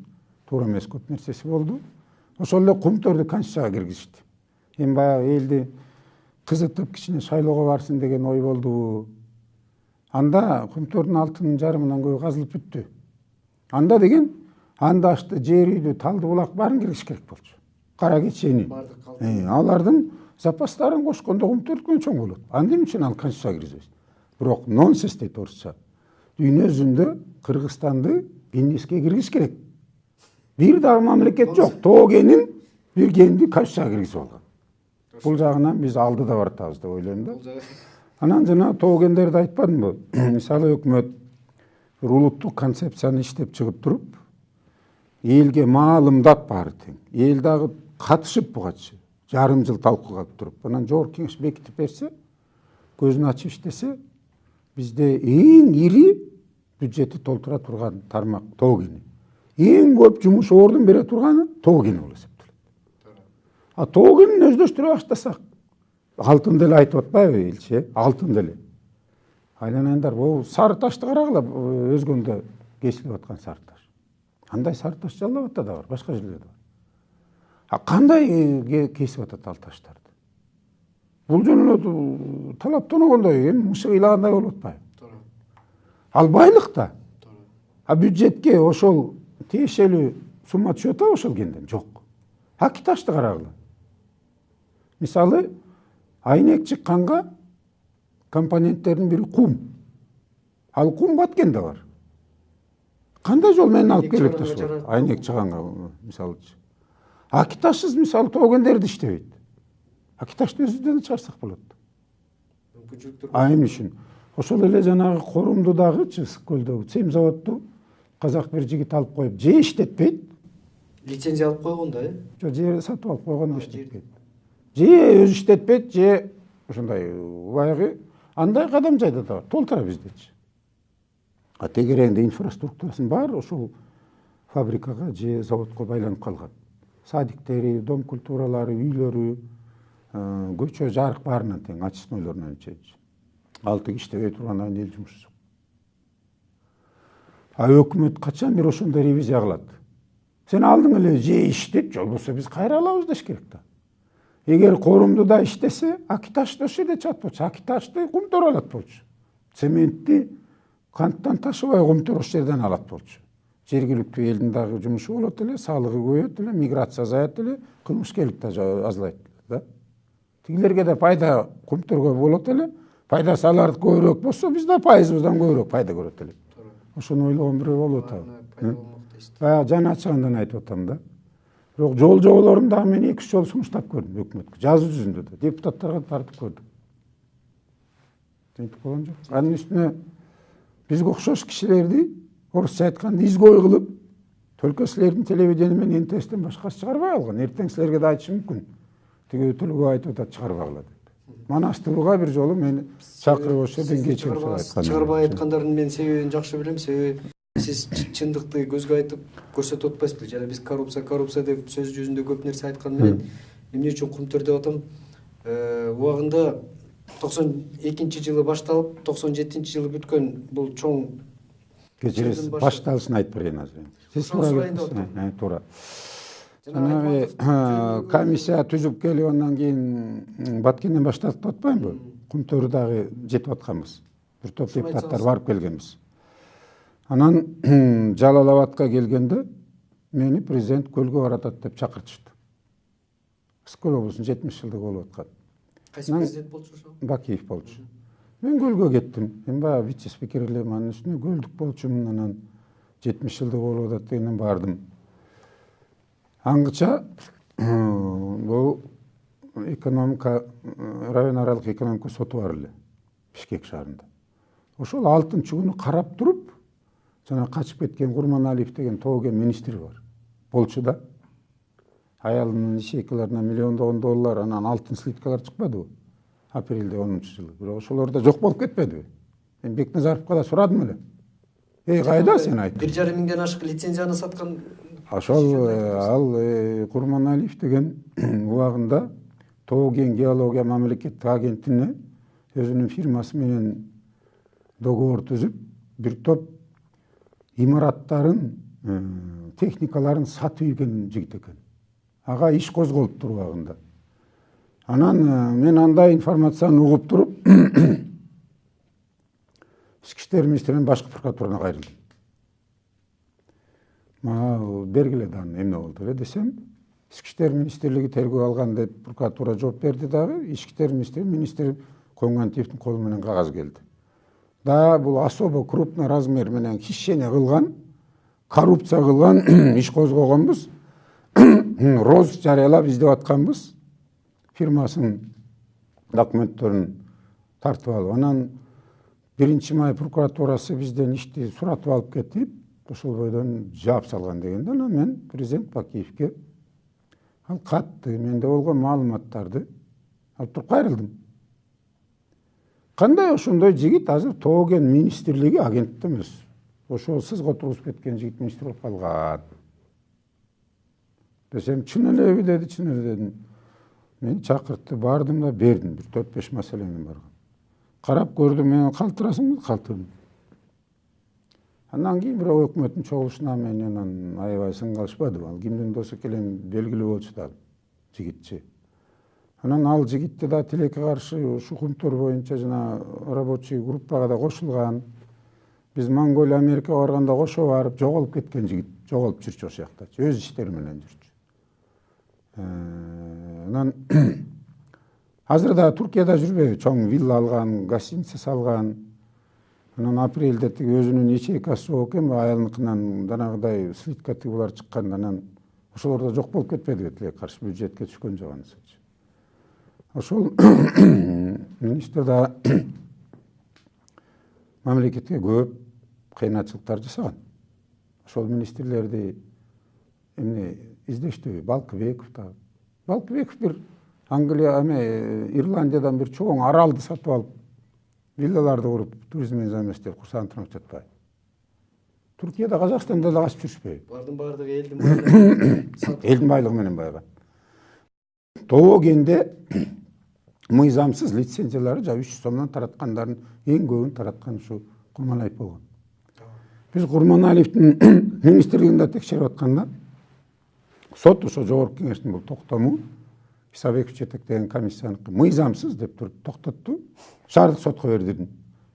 S2: Туура эмес көп нерсеси болду. Ошол эле кумтөрдү конституцияга киргизишти. Эми баягы элди кызытып кичине шайлоого барсын деген ой болдубу? Анда кумтөрдүн алтынын жарымынан көбү казылып бүттү. Анда деген андашты, жер үйдү, талды булак баарын киргизиш керек болчу. Кара кечени. Алардын запастарын кошкондо кумтөрдүкүнөн чоң болот. Анда эмне үчүн ал конституцияга киргизбейт? Бирок нонсенс дейт орусча. Дүйнө жүзүндө Кыргызстанды Гиннеске киргизиш керек. Бир дагы мамлекет жок. Тоогенин бир генди конституцияга киргизип алган. Бул жагынан биз алдыда баратабыз деп ойлойм да. Анан жана тоогендерди айтпадымбы? Мисалы өкмөт бир улуттук концепцияны иштеп чыгып туруп, элге маалымдап баары тең. Эл дагы катышып бугачы. Жарым жыл талкууга алып туруп, анан жогорку кеңеш бекитип берсе, көзүн ачып иштесе, бизде эң ири бюджетти толтура турган тармак тоогени. Эң көп жумуш ордун бере турганы тоогени болуп эсептелет. А тоогенин өздөштүрө баштасак, алтын деле айтып атпайбы элчи? Алтын деле. Айланаңдар, бул сары ташты карагыла, өзгөндө кесилип аткан сары таш. Андай сары таш Жалал Абадта да бар, башка жерлерде бар. А кандай кесип атат ал таштарды? Бул жөн эле талаптангондой, эми мышык ыйлагандай болуп атпайбы? Ал байлык да. А бюджетке ошол тиешелүү сумма түшүп атабы ошол кенден? Жок. Аки ташты карагыла. Мисалы, айнек чыкканга компоненттердин бири кум. Ал кум Баткенде бар. Кандай жол менен алып келип атышат? Айнек чыганга мисалычы. Аки ташсыз мисалы тоогендерди иштебейт. Аки ташты өзүбүздөн чыгарсак болот. Эмне үчүн? Ошол эле жанагы Корумдудагычы, Ысык көлдөгү цем заводду казак бир жигит алып коюп, же иштетпейт.
S1: Лицензия алып койгон да,
S2: Жок, же сатып алып койгон иштетпейт. Же өзү иштетпейт, же ушундай баягы андай кадам жайда да бар. Толтура биздечи. А тегереңде инфраструктурасын бар ошол фабрикага же заводко байланып калган. Садиктери, дом культуралары, үйлөрү, көчө, жарык баарынан тең, очистнойлорунан чейинчи. Ал тиги иштебей тургандан кийин эл жумуш жок. А өкмөт качан бир ошондой ревизия кылат? Сен алдың эле же иштет, болбосо биз кайра алабыз деш керек да. Эгер Корумдуда иштесе, Аки ташты ошол жерде чыгат болчу. Аки ташты кумтөр алат болчу. Цементти канттан ташыбай кумтөр ошол жерден алат болчу. Жергиликтүү элдин дагы жумушу болот эле, салыгы көбөйөт эле, миграция азаят эле, кылмышкерлик да азалайт да. Тигилерге да пайда кумтөргө болот эле. Пайдасы аларды көбүрөөк болсо, биз да пайызыбыздан көбүрөөк пайда көрөт элек. Ошону ойлогон бирөө болуп атабы. Баягы жаны ачыгандан айтып атам да. Бирок жол жоболорун дагы мен 2-3 жолу сунуштап көрдүм өкмөткө. Жазуу жүзүндө да, депутаттарга тартып көрдүм. Тинтип болгон жок. Анын үстүнө бизге окшош кишилерди орусча айтканда изгой кылып, только силердин телевидение менен НТСтен башкасы чыгарбай алган. Эртең силерге да айтышы мүмкүн. Тиги өтөлгө айтып атат чыгарбагыла деп. Манастырууга бир жолу мени чакырып ошол жерден кечирим сурап айткан.
S1: Чыгарбай айткандардын мен себебин жакшы билем. Себеби сиз чындыкты көзгө айтып көрсөтүп атпайсызбы? Жана биз коррупция деп сөз жүзүндө көп нерсе айткан менен эмне үчүн кумтөр деп атам? Убагында 92-жылы башталып, 97-жылы бүткөн бул чоң
S2: кечиресиз башталышын айтып берейин азыр. Сиз туура. жанагы комиссия түзүп келип андан кийин Баткенден баштадык деп атпаймынбы? Кумтөрү дагы жетип атканбыз. Бир топ депутаттар барып келгенбиз. Анан Жалал Абадка келгенде мени президент көлгө баратат деп чакыртышты. Ысык-көл облусунун 70 жылдыгы болуп аткан.
S1: Кайсы президент болчу ошо?
S2: Бакиев болчу. Мен көлгө кеттим. Мен баягы вице-спикер элем, анын үстүнө көлдүк болчумун, анан 70 жылдыгы болуп атат дегенден бардым. Аңгыча бул экономика, район аралык экономика соту бар эле Бишкек шаарында. Ошол 6-чы күнү карап туруп, жана качып кеткен Курманалиев деген Тооген министри бар. Болчу да. Аялынын ишейкаларына миллиондогон доллар, анан алтын слиткалар чыкпадыбы? Апрелде 10-жылы. Бирок ошолор да жок болуп кетпедиби? Мен Бекназаровго да сурадым эле. Кайда сен айт?
S1: 1,5 миңден ашык лицензияны саткан.
S2: Ошол ал Курманалиев деген убагында Тооген геология мамлекеттик агенттигине өзүнүн фирмасы менен договор түзүп, бир топ имараттарын, техникаларын сатып ийген жигит экен. Ага иш козголуптур убагында. Анан мен андай информацияны угуп туруп, Ички иштер министринин башкы прокуратурасына кайрылдым. Мага бергиле даны эмне болду эле десем, Ички иштер министрлиги тергөө алган деп прокуратура жооп берди дагы, Ички иштер министри Коңгантиевдин колу менен кагаз келди. Да бул особо крупный размер менен хищение кылган, коррупция кылган иш козгогонбуз. Роз жарыялап издеп атканбыз. Фирмасынын документтерин тартып алып, анан 1-май прокуратурасы бизден ишти суратып алып кетип, ошол бойдон жаап салган дегенде, анан мен президент Бакиевке ал катты, менде болгон маалыматтарды алып туруп кайрылдым. Кандай ошондой жигит азыр Тооген министрлиги агенттикте эмес. Ошол сызга тургузуп кеткен жигит министр болуп калган. Десем, чын элеби деди, чын эле дедим. Мени чакыртты, бардым да бердим, бир 4-5 маселе менен барган. Карап көрдүм, мен калтырасың, калтырдым. Андан кийин бирок өкмөттүн чогулушуна менен аябай сын калышпады. Ал кимдин досу экени белгилүү болчу да жигитчи. Анан ал жигитти да тилекке каршы ушу кумтөр боюнча жана рабочий группага да кошулган. Биз Монголия, Америкага барганда кошо барып жоголуп кеткен жигит, жоголуп жүрчү ошол жакта, өз иштери менен жүрчү. Анан азыр да Туркияда жүрбөйбү, чоң вилла алган, гостиница салган. Анан апрелде тиги өзүнүн ячейкасы жок экен, аялыныкынан данагыдай слитка тигилар чыккан, анан ошолор да жок болуп кетпеди, тилекке каршы бюджетке түшкөн жок анысы. Ошол министр да мамлекетке көп кыйынчылыктар жасаган. Ошол министрлерди эмне издештиби? Балкыбеков да. Балкыбеков бир Англия, Ирландиядан бир чоң аралды сатып алып, виллаларды куруп, туризмге заместер курсантырып жатпай. Туркияда, Казакстанда да качып жүрүшпөйбү? Булардын
S1: баардыгы элдин байлыгы.
S2: Элдин байлыгы менен байган. Тоогенде мыйзамсыз лицензиялары 300 сомдон тараткандардын эң көбүн тараткан ушу Курманалиев болгон. Биз Курманалиевдин министрлигинде текшерип атканда сот ошо жогорку кеңештин бул токтому Исабеков жетектеген комиссияны мыйзамсыз деп туруп токтотту. Шаардык сотко бердирдим.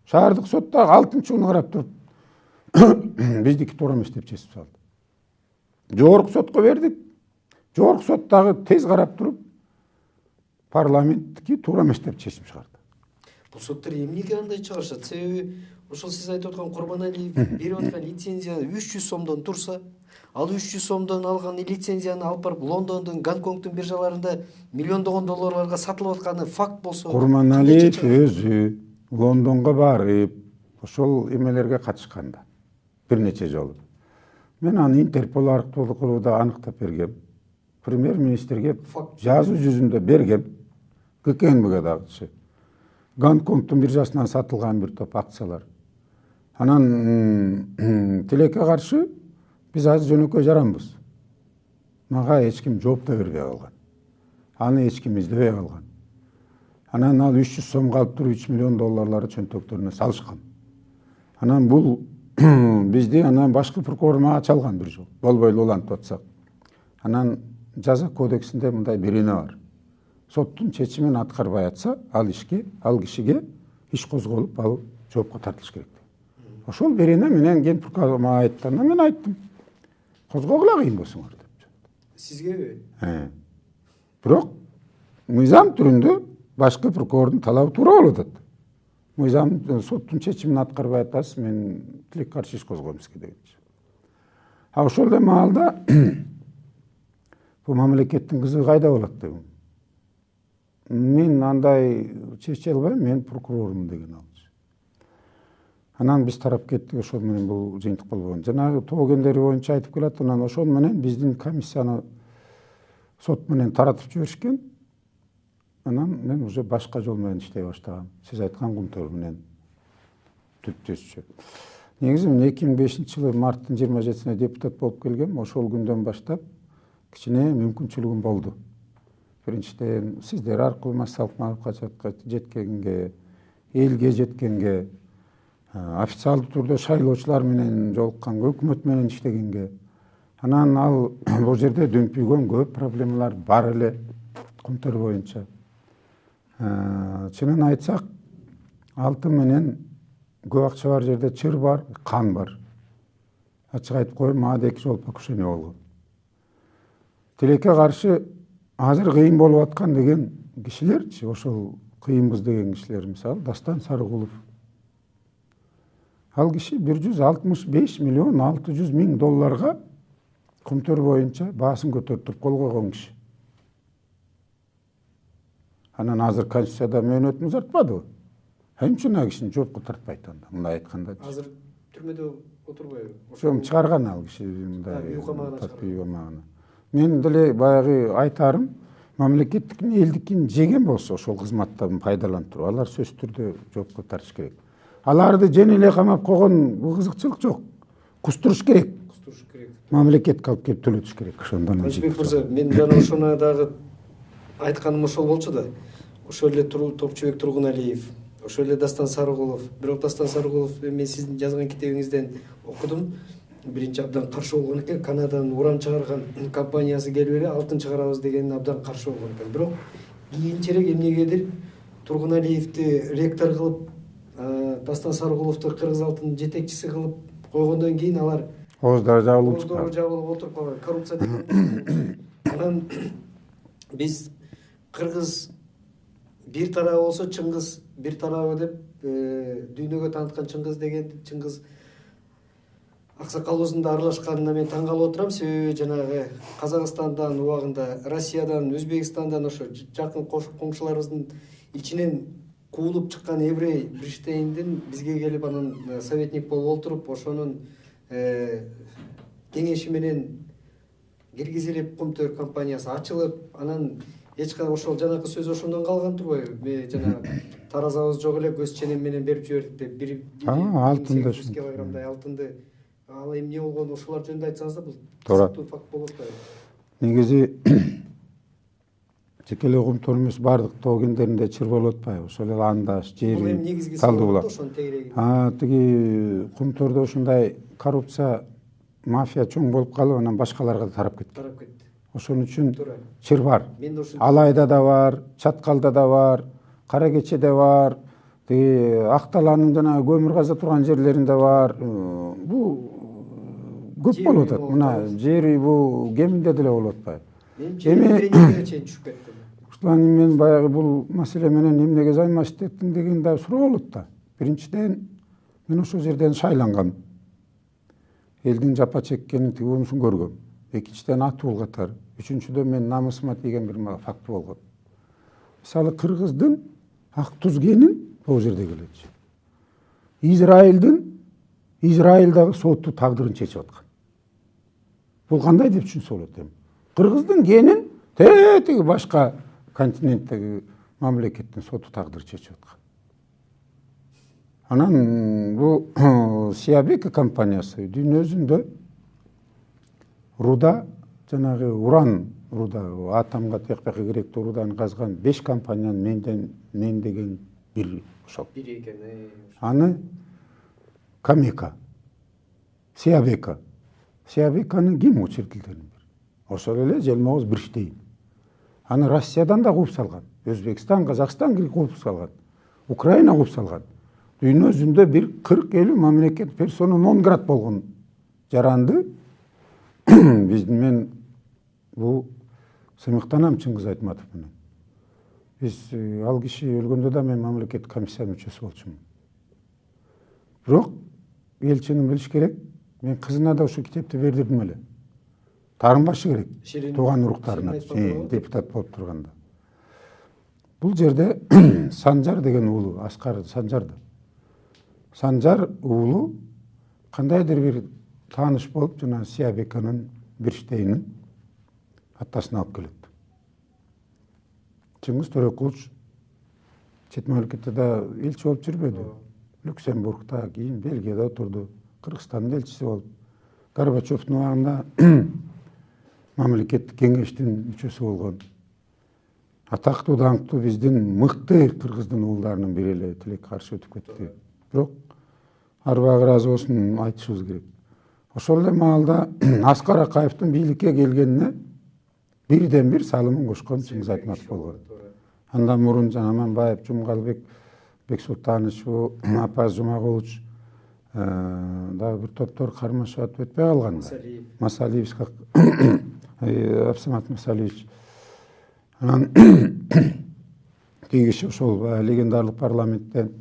S2: Шаардык сот дагы 6-чы күнү карап туруп биздики туура эмес деп чечип салды. Жогорку сотко бердик. Жогорку сот дагы тез карап туруп парламенттики туура эмес деп чечим чыгарды.
S1: Бул соттор эмнеге андай чыгарышат? Себеби ошол сиз айтып аткан Курманалиев берип аткан лицензия 300 сомдон турса, ал 300 сомдон алган лицензияны алып барып Лондондун, Гонконгдун биржаларында миллиондогон долларларга сатылып атканы факт болсо,
S2: Курманалиев өзү Лондонго барып ошол эмелерге катышканда бир нече жолу. Мен аны Интерпол аркылуу да аныктап бергем. Премьер-министрге жазуу жүзүндө бергем. ККНБге дагычы. Гонконгдун биржасынан сатылган бир топ акциялар. Анан тилекке каршы биз азыр жөнөкөй жаранбыз. Мага эч ким жооп да бербей калган. Аны эч ким издебей калган. Анан ал 300 сомго алып туруп 3 миллион долларлары чөнтөктөрүнө салышкан. Анан бул бизди анан башкы прокурор мага чалган бир жол. Болбой эле улантып атсак. Анан жаза кодексинде мындай берене бар. Соттун чечимин аткарбай атса, ал кишиге иш козголуп, ал жоопко тартылыш керек. Ошол берене менен Генпрокурор мага айтты. Мен айттым. Козгогула кыйын болсоңор деп.
S1: Сизгеби?
S2: Бирок мыйзам түрүндө башкы прокурордун талабы туура болуп атат. Мыйзам соттун чечимин аткарбай атасыз, мен тилек каршы иш козгойм сизге дегенчи. А ошол эле маалда бул мамлекеттин кызыгы кайда болот дегем. Мен андай чече албайм, мен прокурормун деген алчы. Анан биз тарап кеттик, ошол менен бул жыйынтык болбогон. Жанагы тоо кендери боюнча айтып келат, анан ошол менен биздин комиссияны сот менен таратып жиберишкен. Анан мен уже башка жол менен иштей баштагам. Сиз айткан Кумтөр менен түптөшчү. Негизи мен 2005-жылы марттын 27-сине депутат болуп келгем. Ошол күндөн баштап кичине мүмкүнчүлүгүм болду. Биринчиден сиздер аркылуу массалык максатка жеткенге, элге жеткенге, официалдуу түрдө шайлоочулар менен жолукканга, өкмөт менен иштегенге. Анан ал бул жерде дөңпүйгөн көп проблемалар бар эле Кумтөр боюнча. Чынын айтсак, алтын менен көп акча бар жерде чыр бар, кан бар. Ачык айтып коеюн, мага да 2 жолу покушение болгон. Тилекке каршы азыр кыйын болуп аткан деген кишилерчи, ошол кыйынбыз деген кишилер, мисалы Дастан Сарыгулов. Ал киши 165 миллион 600 миң долларга Кумтөр боюнча баасын көтөртүп кол койгон киши. Анан азыр Конституцияда мөөнөтүн узартпадыбы? Эмче ана кишини жоопко тартпайт анда, мындай айтканда.
S1: Азыр түрмөдө отурбайбы?
S2: Ошо чыгарган ал киши мындай
S1: үйкамагына
S2: чыгарган. Мен деле баягы айтарым, мамлекеттикин, элдикин жеген болсо ошол кызматтан пайдаланып туруп, алар сөзсүз түрдө жоопко тартыш керек. Аларды жөн эле камап койгон бул кызыкчылык жок. Кустуруш керек. Мамлекетке алып келип төлөтүш керек. Ошондон.
S1: Кылычбек мырза, мен жана ошону дагы айтканым ошол болчу да. Ошол эле Топчубек Тургуналиев, ошол эле Дастан Сарыгулов. Бирок Дастан Сарыгулов мен сиздин жазган китебиңизден окудум. Биринчи абдан каршы болгон экен, Канададан уран чыгарган компаниясы келип эле алтын чыгарабыз дегенин абдан каршы болгон экен. Бирок кийинчерээк эмнегедир Тургуналиевди ректор кылып, Дастан Сарыгуловду Кыргыз алтынын жетекчиси кылып койгондон кийин алар
S2: ооздору
S1: жабылып отуруп калган. Коррупция деген. Анан биз Кыргыз бир тарабы болсо Чыңгыз бир тарабы деп дүйнөгө тааныткан Чыңгыз деген Чыңгыз аксакалыбыздын да аралашканына мен таң калып отурам. Себеби жанагы Казакстандан, убагында Россиядан, Өзбекстандан ошо жакын коңшуларыбыздын ичинен куулуп чыккан еврей Бриштейндин бизге келип анан советник болуп отуруп, ошонун кеңеши менен киргизилип Кумтөр компаниясы ачылып, анан эч кандай ошол жанакы сөз ошондон калган турбайбы? Мен жана таразабыз жок эле көз ченем менен берип жибердик деп 1 килограммдай алтынды ал эмне болгону ошолор жөнүндө айтсаңыз да, бул кызыктуу факт болот атпайбы?
S2: Негизи жеке эле Кумтөр эмес, бардык тоо кендеринде чыр болуп атпайбы? Ошол эле Андаш, Жери, Талдыбулак. Тиги Кумтөрдө ушундай коррупция, мафия чоң болуп калып, анан башкаларга да тарап кетти. Ошон үчүн чыр бар. Алайда да бар, Чаткалда да бар, Кара Кечеде бар, тиги Акталанын жана көмүр каза турган жерлеринде бар. Бул көп болуп атат. Мына жери бул кеминде деле болуп атпайбы?
S1: Эми чейин түшүп кеттим.
S2: Ушулан мен баягы бул маселе менен эмнеге займашып еттиң деген да суроо болот да. Биринчиден мен ошол жерден шайлангам. Элдин жапа чеккенин, тигүүнүсүн көргөм. Экинчиден атуу катары. Үчүнчүдөн мен намысыма тийген бир факт болгон. Мисалы Кыргыздын ак туз кенин бул жерде келет. Израилдагы сотту тагдырын чечип аткан. Бул кандай деп түшүнсө болот эми? Кыргыздын кенин тиги башка континенттеги мамлекеттин соту тагдыр чечип аткан. Анан бул Сиабека компаниясы дүйнөсүндө руда, жанагы уран руда, атомго текпекке керектүү руданы казган 5 компаниянын мен деген бири ошол.
S1: Бири экен.
S2: Аны Камека, Сиабека. Сиабеканы ким учредителдерин бир? ошол эле желмоуз Бирштейн. Аны Россиядан да кууп салган, Өзбекстан, Казакстан кууп салган, Украина кууп салган. Дүйнө жүзүндө бир 40-50 мамлекет персона нон град болгон жаранды биздин мен бул сыймыктанам Чыңгыз Айтматов менен. Биз ал киши өлгөндө да мен мамлекет комиссия мүчөсү болчумун. Бирок элчинин билиш керек, мен кызына да ошо китепти бердирдим эле. Таарынбашы керек, тууган уруктарына, депутат болуп турганда. Бул жерде Санжар деген уулу, Аскар Санжарды. Санжар уулу кандайдыр бир тааныш болуп, жана Сиябеканын Бирштейнин атасын алып келет. Чыңгыз Төрөкулович чет мамлекетте да элчи болуп жүрбөдү. Люксембургда, кийин Бельгияда отурду, Кыргызстандын элчиси болуп, Горбачевдун убагында мамлекеттик кеңештин мүчөсү болгон. Атактуу даңктуу биздин мыкты кыргыздын уулдарынын бири эле тилек каршы өтүп кетти. Бирок арбагы ыраазы болсун айтышыбыз керек. Ошол эле маалда Аскар Акаевдин бийликке келгенине бирден бир салымын кошкон Чыңгыз Айтматов болгон. Андан мурун жана Аманбаев, Жумгалбек, Бексултанович, Апаз Жумагулович, дагы бир топтор кармашып атып өтпөй калган. Масалиев, Абсамат Масалиевич. Анан тиги киши ошол легендарлык парламенттен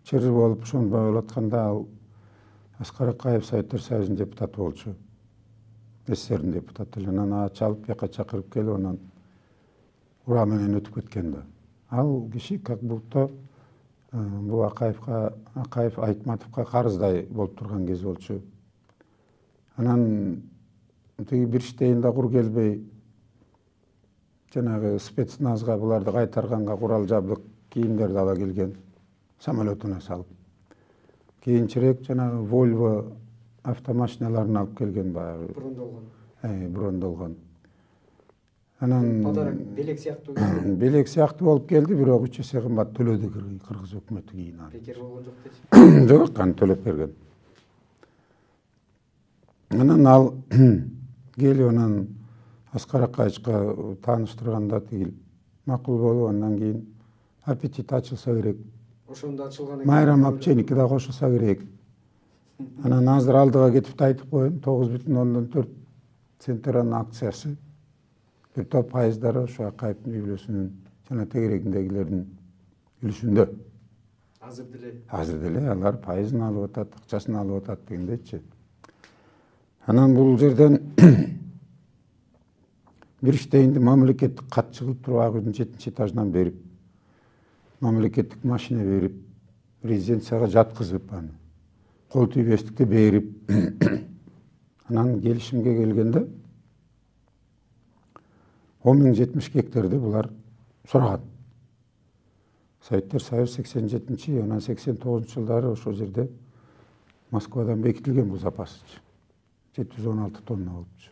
S2: чыр болуп ошондой болуп атканда ал Аскар Акаев Советтер Союзунун депутаты болчу. СССРдин депутаты эле. Анан чалып бияка чакырып келип анан ура менен өтүп кеткен да. Ал киши как будто бул Акаев Айтматовго карыздай болуп турган кез болчу. Анан тиги Бирштейн да кур келбей жанагы спецназга буларды кайтарганга курал жабдык кийимдерди ала келген, самолетуна салып. Кийинчерээк жанагы Volvo автомашиналарын алып келген, баягы брондолгон. Анан
S1: подарок белек сыяктуу
S2: белек сыяктуу болуп келди, бирок 3 эсе кымбат төлөдү кыргыз өкмөтү кийин аны.
S1: Бекер болгон жок дейсиз?
S2: Жок, аны төлөп берген. Анан ал келип анан Аскар Акаевичка тааныштырганда тигил макул болуп, андан кийин аппетит ачылса керек.
S1: Ошондо ачылган экен.
S2: Майрам Апченики да кошулса керек. Анан азыр алдыга кетип айтып коеюн, 9,4 Централдын акциясы бир топ пайыздары ошо Акаевдин үй бүлөсүнүн жана тегерегиндегилердин үлүшүндө. Азыр деле алар пайызын алып атат, акчасын алып атат дегендейчи. Анан бул жерден Бирштейнди мамлекеттик катчы кылып туруп ак үйдүн 7-чи этажынан берип, мамлекеттик машина берип, резиденцияга жаткызып аны, кол тийбестикти берип, анан келишимге келгенде 10.070 гектарды булар сураган. Советтер Союзу 87-чи, анан 89-жылдары ошол жерде Москвадан бекитилген бул запас. 716 тонна болупчу.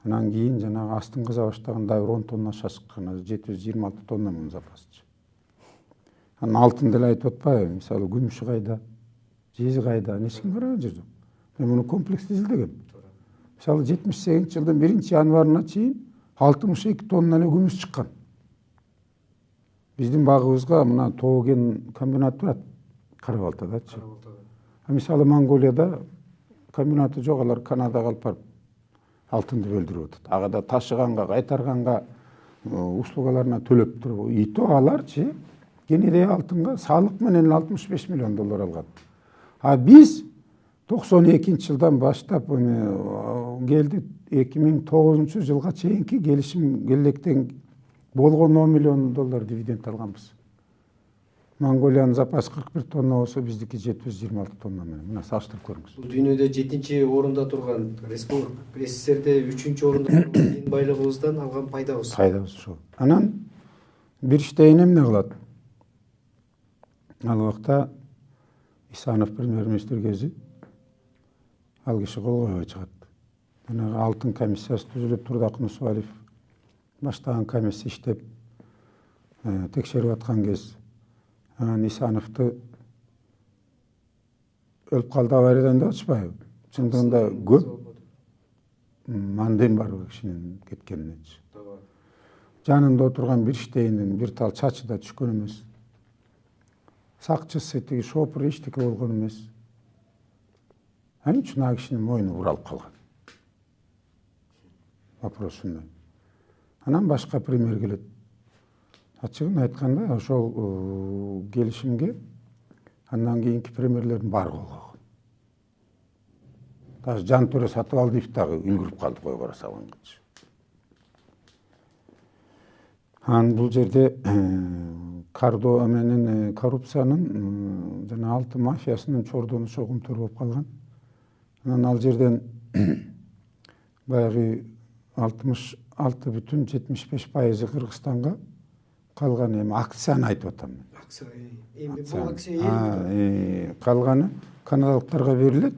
S2: Анан кийин жанагы астын кыза баштаганда 10 тонна шашкан, 726 тонна мун запасчы. Анан алтын деле айтып атпайбы, мисалы күмүшү кайда, жези кайда, нечке караган жер жок. Мен муну комплекс изилдегем. Мисалы 78-жылдын 1-январына чейин 62 тонна эле күмүш чыккан. Биздин багыбызга мына Тоген комбинаты турат, Кара-Балтадачы. Мисалы Монголияда комбинаты жок, алар Канадага алып барып алтынды бөлдүрүп атат. Ага да ташыганга, кайтарганга услугаларына төлөп туруп, ито аларчы кенедей алтынга салык менен 65 миллион доллар алган. А биз 92-жылдан баштап келди 2009-жылга чейинки келишим келектен болгон 10 миллион доллар дивиденд алганбыз. Монголиянын запасы 41 тонна болсо, биздики 726 тонна менен. Мына салыштырып көрүңүз.
S1: Бул дүйнөдө 7-чи орунда турган, СССРде 3-чү орунда турган эң байлыгыбыздан алган пайдабыз.
S2: Пайдабыз ошол. Анан Бирштейн эмне кылат? Ал убакта Исанов премьер-министр кези ал киши кол койбой чыгат. Жанагы алтын комиссиясы түзүлүп турду, Акунусубалиев баштаган комиссия иштеп текшерип аткан кез. Анан Исановду өлүп калды авариядан деп атышпайбы? Чындыгында көп манден бар кишинин кеткенинечи. Жанында отурган Бирштейндин бир тал чачы да түшкөн эмес. Сакчысы тиги шопур эчтеке болгон эмес. Эмне үчүн ал кишинин мойну буралып калган? Вопрос ушундай. Анан башка пример келет. Ачыгын айтканда ошол келишимге андан кийинки примерлердин баары кол койгон. Даже Жантөре Сатыбалдиев дагы үлгүрүп калды кой кара салгангачы. Бул жерде кардо менен коррупциянын жана алты мафиясынын чордонушу угумтор болуп калган. Анан ал жерден баягы 66,75% Кыргызстанга калган эми акцияны айтып атам.
S1: Акция, бул акция
S2: калганы канадалыктарга берилет.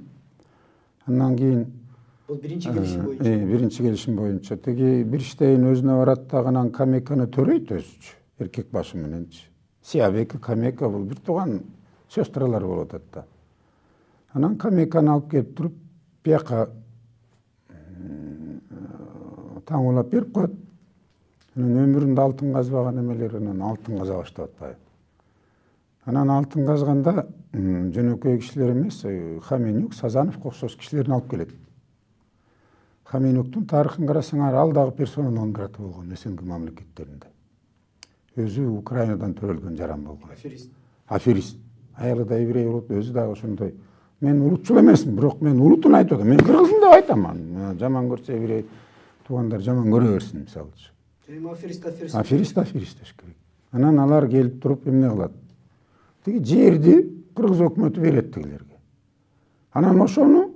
S2: Андан кийин
S1: бул биринчи келишим боюнча.
S2: Биринчи келишим боюнча. Тиги Бирштейн өзүнө барат дагы анан Камеканы төрөйт өзүчү, эркек башы мененчи. Сиябека, Камека бул бир тууган сестралар болуп атат да. Анан Камеканы алып келип туруп, бияка таңуулап берип коет. Анан өмүрүндө алтын казбаган эмелер анан алтын каза баштап атпайбы. Анан алтын казганда жөнөкөй кишилер эмес, Хаменюк, Сазановго окшош кишилерин алып келет. Хаменюктун тарыхын карасаңар, ал дагы персона нон грата болгон СНГ мамлекеттеринде. Өзү Украинадан төрөлгөн жаран болгон. Аферист. Аялы да еврей болуп, өзү дагы ошондой. Мен улутчул эмесмин, бирок мен улутун айтып атам. Мен кыргызмын деп айтам. Жаман көрсө еврей туугандар жаман көрө берсин мисалычы. Аферист деш керек. Анан алар келип туруп эмне кылат? Тиги жерди Кыргыз өкмөтү берет тигилерге. Анан ошону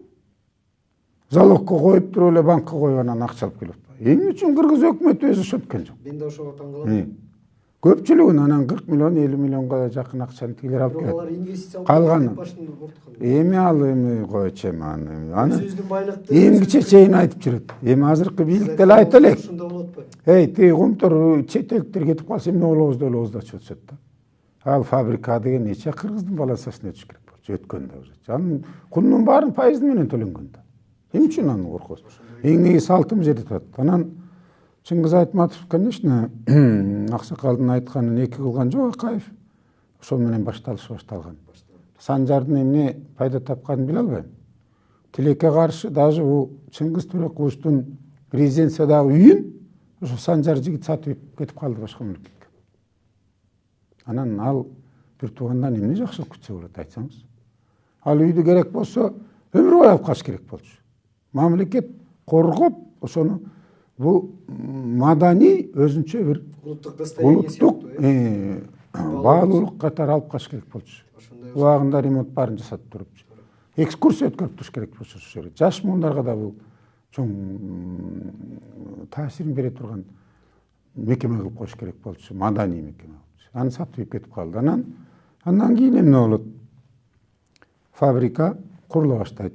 S2: залогко коюп туруп эле банкка коюп анан акча алып келип атпайбы. Эмне үчүн Кыргыз өкмөтү өзү ошенткен жок?
S1: Мен да ошого таң калам.
S2: Көпчүлүгүн анан 40 миллион, 50 миллионго жакын акчаны тигилер алып келет.
S1: Алар инвестиция
S2: Калган эми ал эми койчу эми аны
S1: өзүнүн байлыкты
S2: эмги чечейин айтып жүрөт. Эми азыркы бийлик деле айта элек. Тиги кумтор чет элдиктер кетип калса эмне болобуз деп эле оозду ачып атышат да. Ал фабрика деген нече Кыргыздын балансасына өтүш керек болчу, өткөндө уже. Анын кунунун баарын пайыздын менен төлөнгөн да. Эмне үчүн аны коркосуз? Эң негизи салтым жетип атат. Анан Чыңгыз Айтматов, конечно, аксакалдын айтканын эки кылган жок Акаев. Ошол менен башталган. Санжардын эмне пайда тапканын биле албайм. Тилекке каршы даже бул Чыңгыз Төрекуловдун резиденциядагы үйүн ошо Санжар жигит сатып кетип калды башка мамлекетке. Анан ал бир туугандан эмне жакшылык күтсө болот айтсаңыз? Ал үйдү керек болсо өмүр бою алып калыш керек болчу. Мамлекет коргоп ошону бул мадани өзүнчө бир улуттук баалуулук катары алып калыш керек болчу. Убагында ремонт баарын жасатып турупчу. Экскурсия өткөрүп туруш керек болчу ошол жерге. Жаш муундарга да бул чоң таасирин бере турган мекеме кылып коюш керек болчу, мадани мекеме. Аны сатып кетип калды. Андан кийин эмне болот? Фабрика курула баштайт.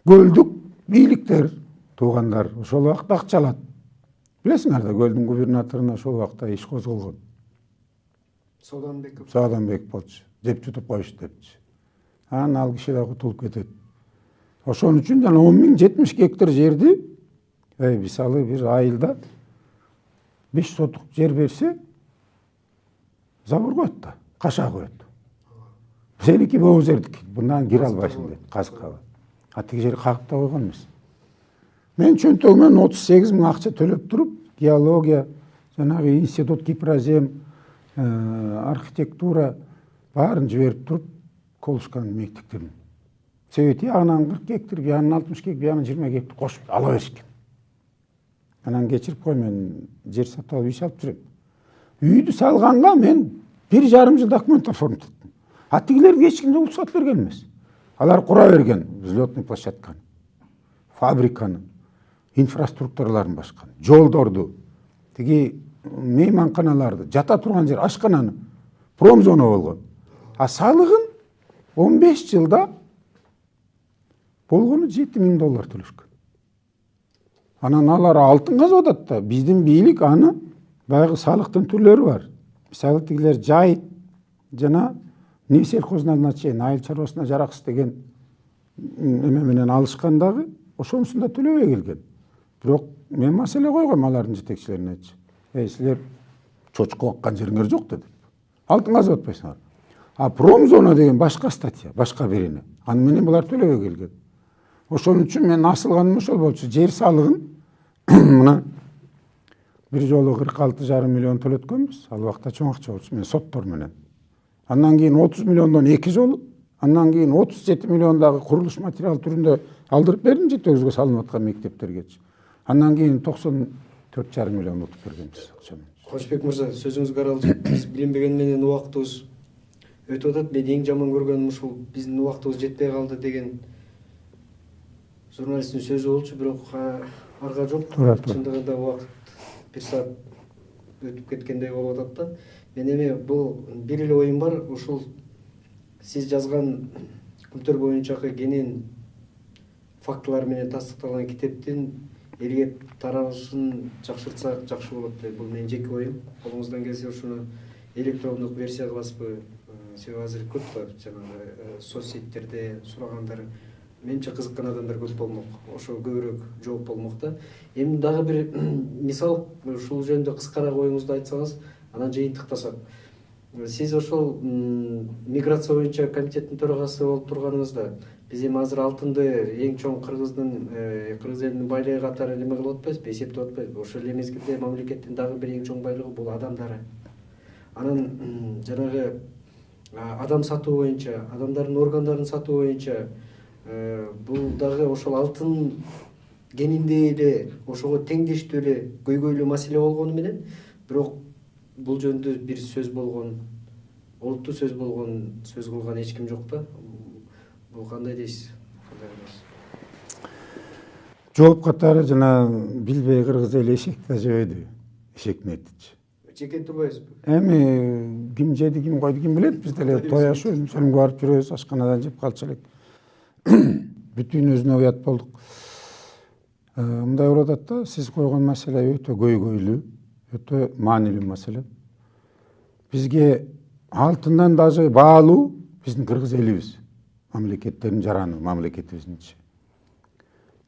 S2: Көлдүк бийликтер, туугандар ошол убакта акча алат. Билесиңер да, Көлдүн губернаторуна ошол убакта иш козголгон. Сооданбеков болчу. Жеп жутуп коюшту депчи. Анан ал киши да кутулуп кетет. Ошон үчүн жана 10.070 гектар жерди, мисалы бир айылда 5 сотук жер берсе, забор коет да, каша коет. Сеники бул жердики, bundan кире албайсың деп, казыкка. А тиги жери кагып да койгон эмес. Мен чөнтөгүмөн 38 000 акча төлөп туруп, геология, жанагы институт Кипразем, архитектура баарын жиберип туруп, колушкан мектептерин. Себеби ягынан 40 гектар, биянын 60 гектар, биянын 20 гектар кошуп ала беришкен. Анан кечирип кой, мен жер сатып алып үй салып жүрөм. Үйдү салганга мен 1,5 жыл документ оформдум. А тигилерге эч ким рұқсат берген эмес. Алар кура берген взлетный площадканы, фабриканы, инфраструктураларын башкан, жолдорду, тиги мейманканаларды, жата турган жер ашкананы промзона болгон. А салыгын 15 жылда болгону $7.000 төлөшкөн. Анан алар алтын казып атат да, биздин бийлик аны баягы салыктын түрлөрү бар. Мисалы тигилер жай жана не сельхозназначение, айыл чарбасына жараксыз деген эме менен алышкандагы ошонусун да төлөбөй келген. Бирок мен маселе койгом алардын жетекчилерине. Силер чочко каккан жериңер жок дедим. Алтын казып атпайсыңар. А промзона деген башка статья, башка бирине. Аны менен булар төлөбөй келген. Ошон үчүн мен асылганым ошол болчу. Жер салыгын мына бир жолу 46,5 миллион төлөткөнбүз. Ал убакта чоң акча болчу. Мен соттор менен. Андан кийин 30 миллондон 2 жолу, андан кийин 37 миллондагы курулуш материал түрүндө алдырып бердим жетегибизге салынып аткан мектептергечи. Андан кийин 94,5 миллион утуп бергенбиз акчаны.
S1: Кошбек мырза, сөзүңүзгө аралашып, биз билинбеген менен убактыбыз өтүп атат. Мен эң жаман көргөнүм ушул биздин убактыбыз жетпей калды деген журналисттин сөзү болчу, бирок арга жок. Чындыгында убакыт 1 саат өтүп кеткендей болуп атат да. Мен эми бул бир эле оюм бар. Ушул сиз жазган күнтөр боюнчакы кенен фактылар менен тастыкталган китептин элге таралышын жакшыртсак жакшы болот деп. Бул менин жеке оюм. Колуңуздан келсе ушуну электрондук версия кыласызбы? Себеби азыр көп да жанагы соцсеттерде сурагандар, менимче кызыккан адамдар көп болмок. Ошо көбүрөөк жооп болмок да. Эми дагы бир мисал ушул жөнүндө кыскараак оюңузду айтсаңыз, анан жыйынтыктасак. Сиз ошол миграция боюнча комитеттин төрагасы болуп турганыңызда, биз эми азыр алтынды эң чоң кыргыз элинин байлыгы катары неме кылып атпайбызбы, эсептеп атпайбызбы? Ошол эле мезгилде мамлекеттин дагы бир эң чоң байлыгы бул адамдары. Анан жанагы адам сатуу боюнча, адамдардын органдарын сатуу боюнча бул дагы ошол алтын кениндей эле, ошого теңдештүү эле көйгөйлүү маселе болгону менен, бирок бул жөнүндө бир сөз болгон, олуттуу сөз болгон, сөз кылган эч ким жок да. Бул кандай дейсиз?
S2: Жооп катары жана билбей кыргыз эли эшекти да жебейди. Эшектин этичи.
S1: Жекен турбайбызбы?
S2: Эми ким жеди, ким койду, ким билет? Биз деле той ашы өзүмчө барып жүрөбүз, ашканадан жеп калчу элек. Бүтүн өзүнө уят болдук. Мындай болуп атат да, сиз койгон маселе өтө көйгөйлүү, өтө маанилүү маселе. Бизге алтындан даже баалуу биздин кыргыз элибиз, мамлекеттердин жараны, мамлекетибиздин ичи.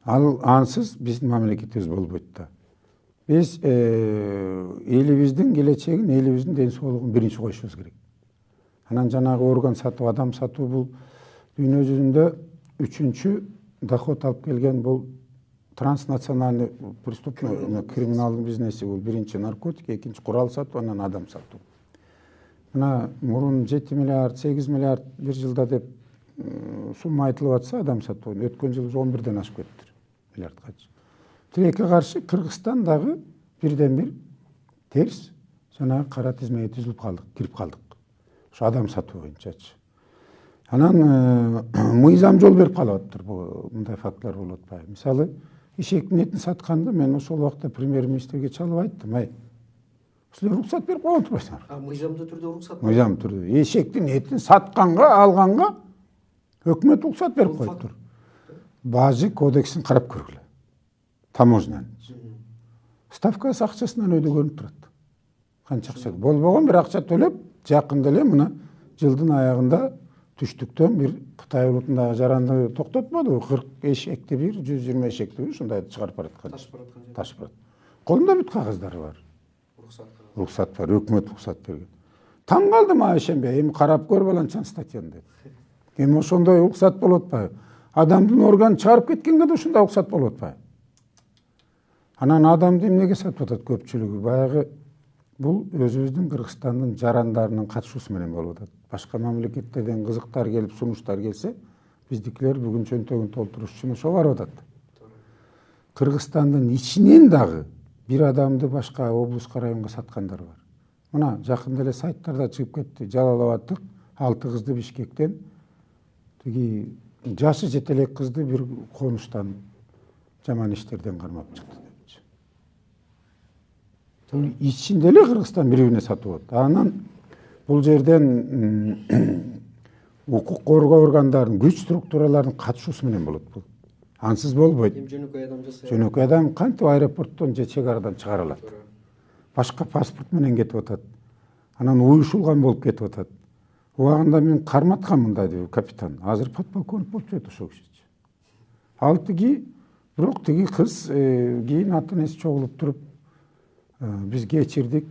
S2: Ал ансыз биздин мамлекетибиз болбойт да. Биз элибиздин келечегин, элибиздин ден соолугун биринчи коюшубуз керек. Анан жанагы орган сатуу, адам сатуу бул дүйнө жүзүндө 3-чү доход алып келген бул транснациональный преступный криминалдын бизнеси. Бул биринчи наркотик, экинчи курал сатуу, анан адам сатуу. Мына мурун 7 миллиард, 8 миллиард бир жылда деп сумма айтылып атса адам сатуу, өткөн жылы 11ден ашып кетти миллиардкачы. Тилекке каршы Кыргызстан дагы бирден бир терс жанагы кара тизмеге түзүлүп калдык, кирип калдык. Ошо адам сатуу боюнчачы. Анан мыйзам жол берип калып атыптыр, мындай фактылар болуп атпайбы? Мисалы, эшектин этин сатканда мен ошол убакта премьер-министрге чалып айттым, силер уруксат берип койгон турбайсыңар.
S1: Мыйзамдуу түрдө уруксат?
S2: Мыйзам түрдө. Эшектин этин сатканга, алганга өкмөт уруксат берип коюптур. Бажы кодексин карап көргүлө. Таможнянын. Ставкасы акчасынан өйдө көрүнүп турат. Канча акча болбогон бир акча төлөп, жакында эле мына жылдын аягында түштүктөн бир Кытай улутундагы жаранды токтотподубу? 40 эшекти бир, 120 эшекти бир, ушундай чыгарып бараткан. Ташып барат. Колунда бүт кагаздары бар. Уруксат бар, өкмөт уруксат берген. Таң калдым ишенбей, эми карап көр баланчан статьяны деп. Эми ошондой уруксат болуп атпайбы? Адамдын органын чыгарып кеткенге да ушундай уруксат болуп атпайбы? Анан адамды эмнеге сатып атат көпчүлүгү? Баягы бул өзүбүздүн Кыргызстандын жарандарынын катышуусу менен болуп атат. Башка мамлекеттерден кызыктар келип, сунуштар келсе, биздикилер бүгүн чөнтөгүн толтуруш үчүн ошо барып атат. Кыргызстандын ичинен дагы бир адамды башка облуска, районго саткандар бар. Мына жакында эле сайттарда чыгып кетти. Жалал Абадтык 6 кызды Бишкектен, тиги жашы жете элек кызды бир конуштан жаман иштерден кармап чыкты депчи. Бул ичинде эле Кыргызстан бири-бирине сатып атат. Анан бул жерден укук коргоо органдарынын, күч структураларынын катышуусу менен болот бул. Ансыз болбойт.
S1: Жөнөкөй адам жасайт.
S2: Жөнөкөй адам кантип аэропорттон же чек арадан чыгара алат? Башка паспорт менен кетип атат. Анан уюшулган болуп кетип атат. Убагында мен карматкам мындай деп капитан. Азыр подполковник болуп жатат ошол кишичи. Ал тиги Бирок тиги кыз кийин ата энеси чогулуп туруп биз кечирдик,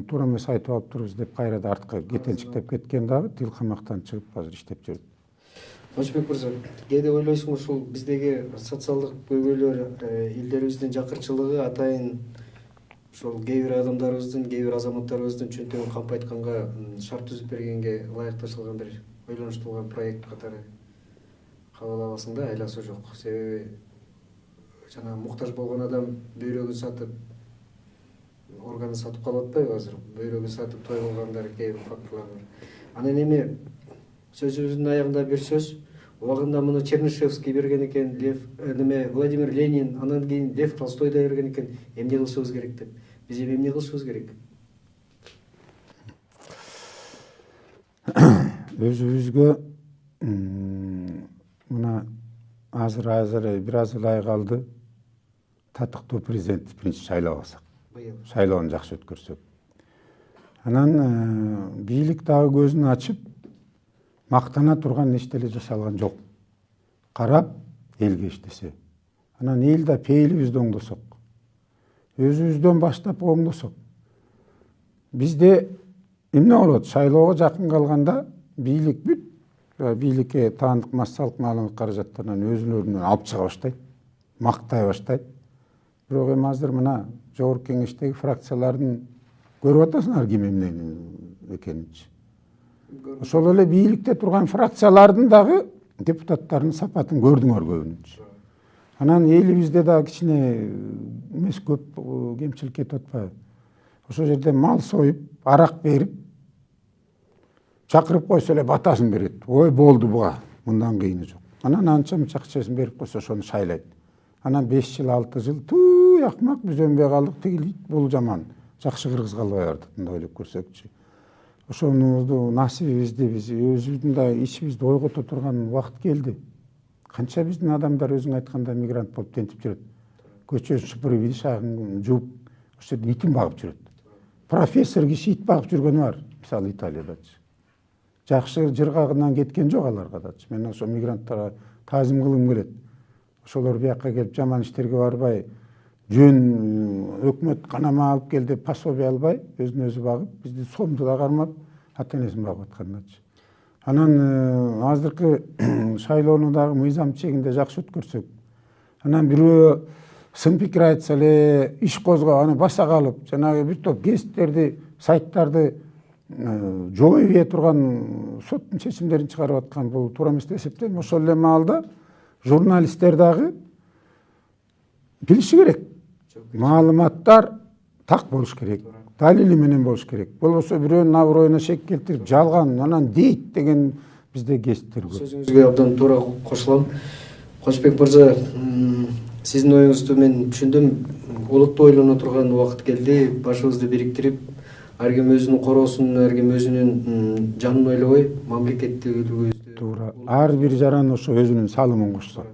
S2: туура эмес айтып алыптырбыз деп кайрадан артка кетенчиктеп кеткен дагы тил камактан чыгып азыр иштеп жүрөт.
S1: Кылычбек мырза, кээде ойлойсуңбу ушул биздеги социалдык көйгөйлөр, элдерибиздин жакырчылыгы атайын ошол кээ бир адамдарыбыздын, кээ бир азаматтарыбыздын чөнтөгүн кампай айтканга шарт түзүп бергенге ылайыкташылган бир ойлонуштулган проект катары кабыл аласың да, айласы жок. Себеби жана муктаж болгон адам бөйрөгүн сатып, органын сатып калып атпайбы азыр? Бөйрөгүн сатып той кылгандар кээ бир факторлор бар. Анан эми сөзүбүздүн аягында бир сөз, убагында муну Чернышевский берген экен, Владимир Ленин, анан кийин Лев Толстой да берген экен. Эмне кылышыбыз керек деп. Биз эми эмне кылышыбыз керек?
S2: Өзүбүзгө мына азыр бир аз эле ай калды татыктуу президент биринчи шайлап алсак, шайлоonu жакшы өткөрсөк. Анан бийлик дагы көзүн ачып мактана турган нечте эле жашалган жок. Карап элге иштесе. Анан эл да пейилибизди оңдосок, өзүбүздөн баштап оңдосок. Бизде эмне болот? Шайлоого жакын калганда бийлик бүт бийликке таандык массалык маалымат каражаттарынан өзүлөрүнөн алып чыга баштайт, мактай баштайт. Бирок эми азыр мына жогорку кеңештеги фракциялардын көрүп атасыңар ким эмне экенинчи. Ошол эле бийликте турган фракциялардын дагы депутаттарынын сапатын көрдүңөр көбүнчө. Анан элибизде дагы кичине эмес көп кемчилик кетип атпайбы? Ошол жерде мал союп, арак берип, чакырып койсо эле батасын берет. Ой, болду буга, мындан кыйыны жок. Анан анча мынча акчасын берип койсо ошону шайлайт. Анан 5 жыл, 6 жыл, туй акмак, биз өнбөй калдык, тигил бул жаман. Жакшы кыргыз калбай бардык, мындай ойлоп көрсөкчү. Ошону насибибизди биз өзүбүздүн да ичибизди ойгото турган убакыт келди. Канча биздин адамдар өзүң айтканда мигрант болуп тентип жүрөт. Көчө сыпырып, идиш-агын жууп, ошо жерде итин багып жүрөт. Профессор киши ит багып жүргөнү бар, мисалы Италиядачы. Жакшы жыргагынан кеткен жок аларга дачы. Мен ошо мигранттарга таазим кылгым келет. Ошолор бияка келип жаман иштерге барбай, жөн өкмөт канама алып кел деп пособие албай, өзүн өзү багып, бизди сомду да кармап, ата энесин багып аткандачы. Анан азыркы шайлоону дагы мыйзам чегинде жакшы өткөрсөк, анан бирөө сын пикир айтса эле, иш козгоп, аны баса калып, жанагы бир топ гезиттерди, сайттарды жобой бие турган соттун чечимдерин чыгарып аткан бул туура эмес деп эсептейм. Ошол эле маалда журналисттер дагы билиши керек. Маалыматтар так болуш керек, далили менен болуш керек. Болбосо бирөөнүн аброюна шек келтирип, жалган, анан дейт деген бизде гезиттер көп.
S1: Сөзүңүзгө абдан туура кошулам. Кылычбек мырза, сиздин оюңузду мен түшүндүм. Улутту ойлоно турган убакыт келди, башыбызды бириктирип, ар ким өзүнүн короосун, ар ким өзүнүн жанын ойлобой, мамлекеттүүлүгүбүздү
S2: туура. Ар бир жаран ошо өзүнүн салымын кошсо.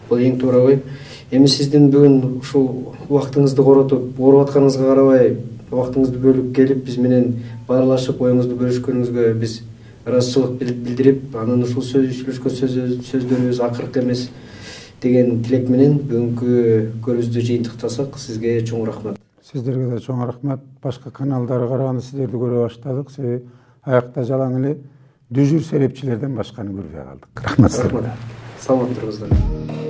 S1: Бул эң туура ой. Эми сиздин бүгүн ушул убактыңызды коротуп, ооруп атканыңызга карабай, убактыңызды бөлүп келип, биз менен баарлашып, оюңузду бөлүшкөнүңүзгө биз ыраазычылык билдирип, анан ушул сүйлөшкөн сөздөрүбүз акыркы эмес деген тилек менен бүгүнкү көрүүбүздү жыйынтыктасак, сизге чоң рахмат.
S2: Сиздерге да чоң рахмат. Башка каналдарды караганда сиздерди көрө баштадык. Себеби аякта жалаң эле дүжүр серепчилерден башканы көрбөй калдык. Рахмат.
S1: Саламат туруңуздар.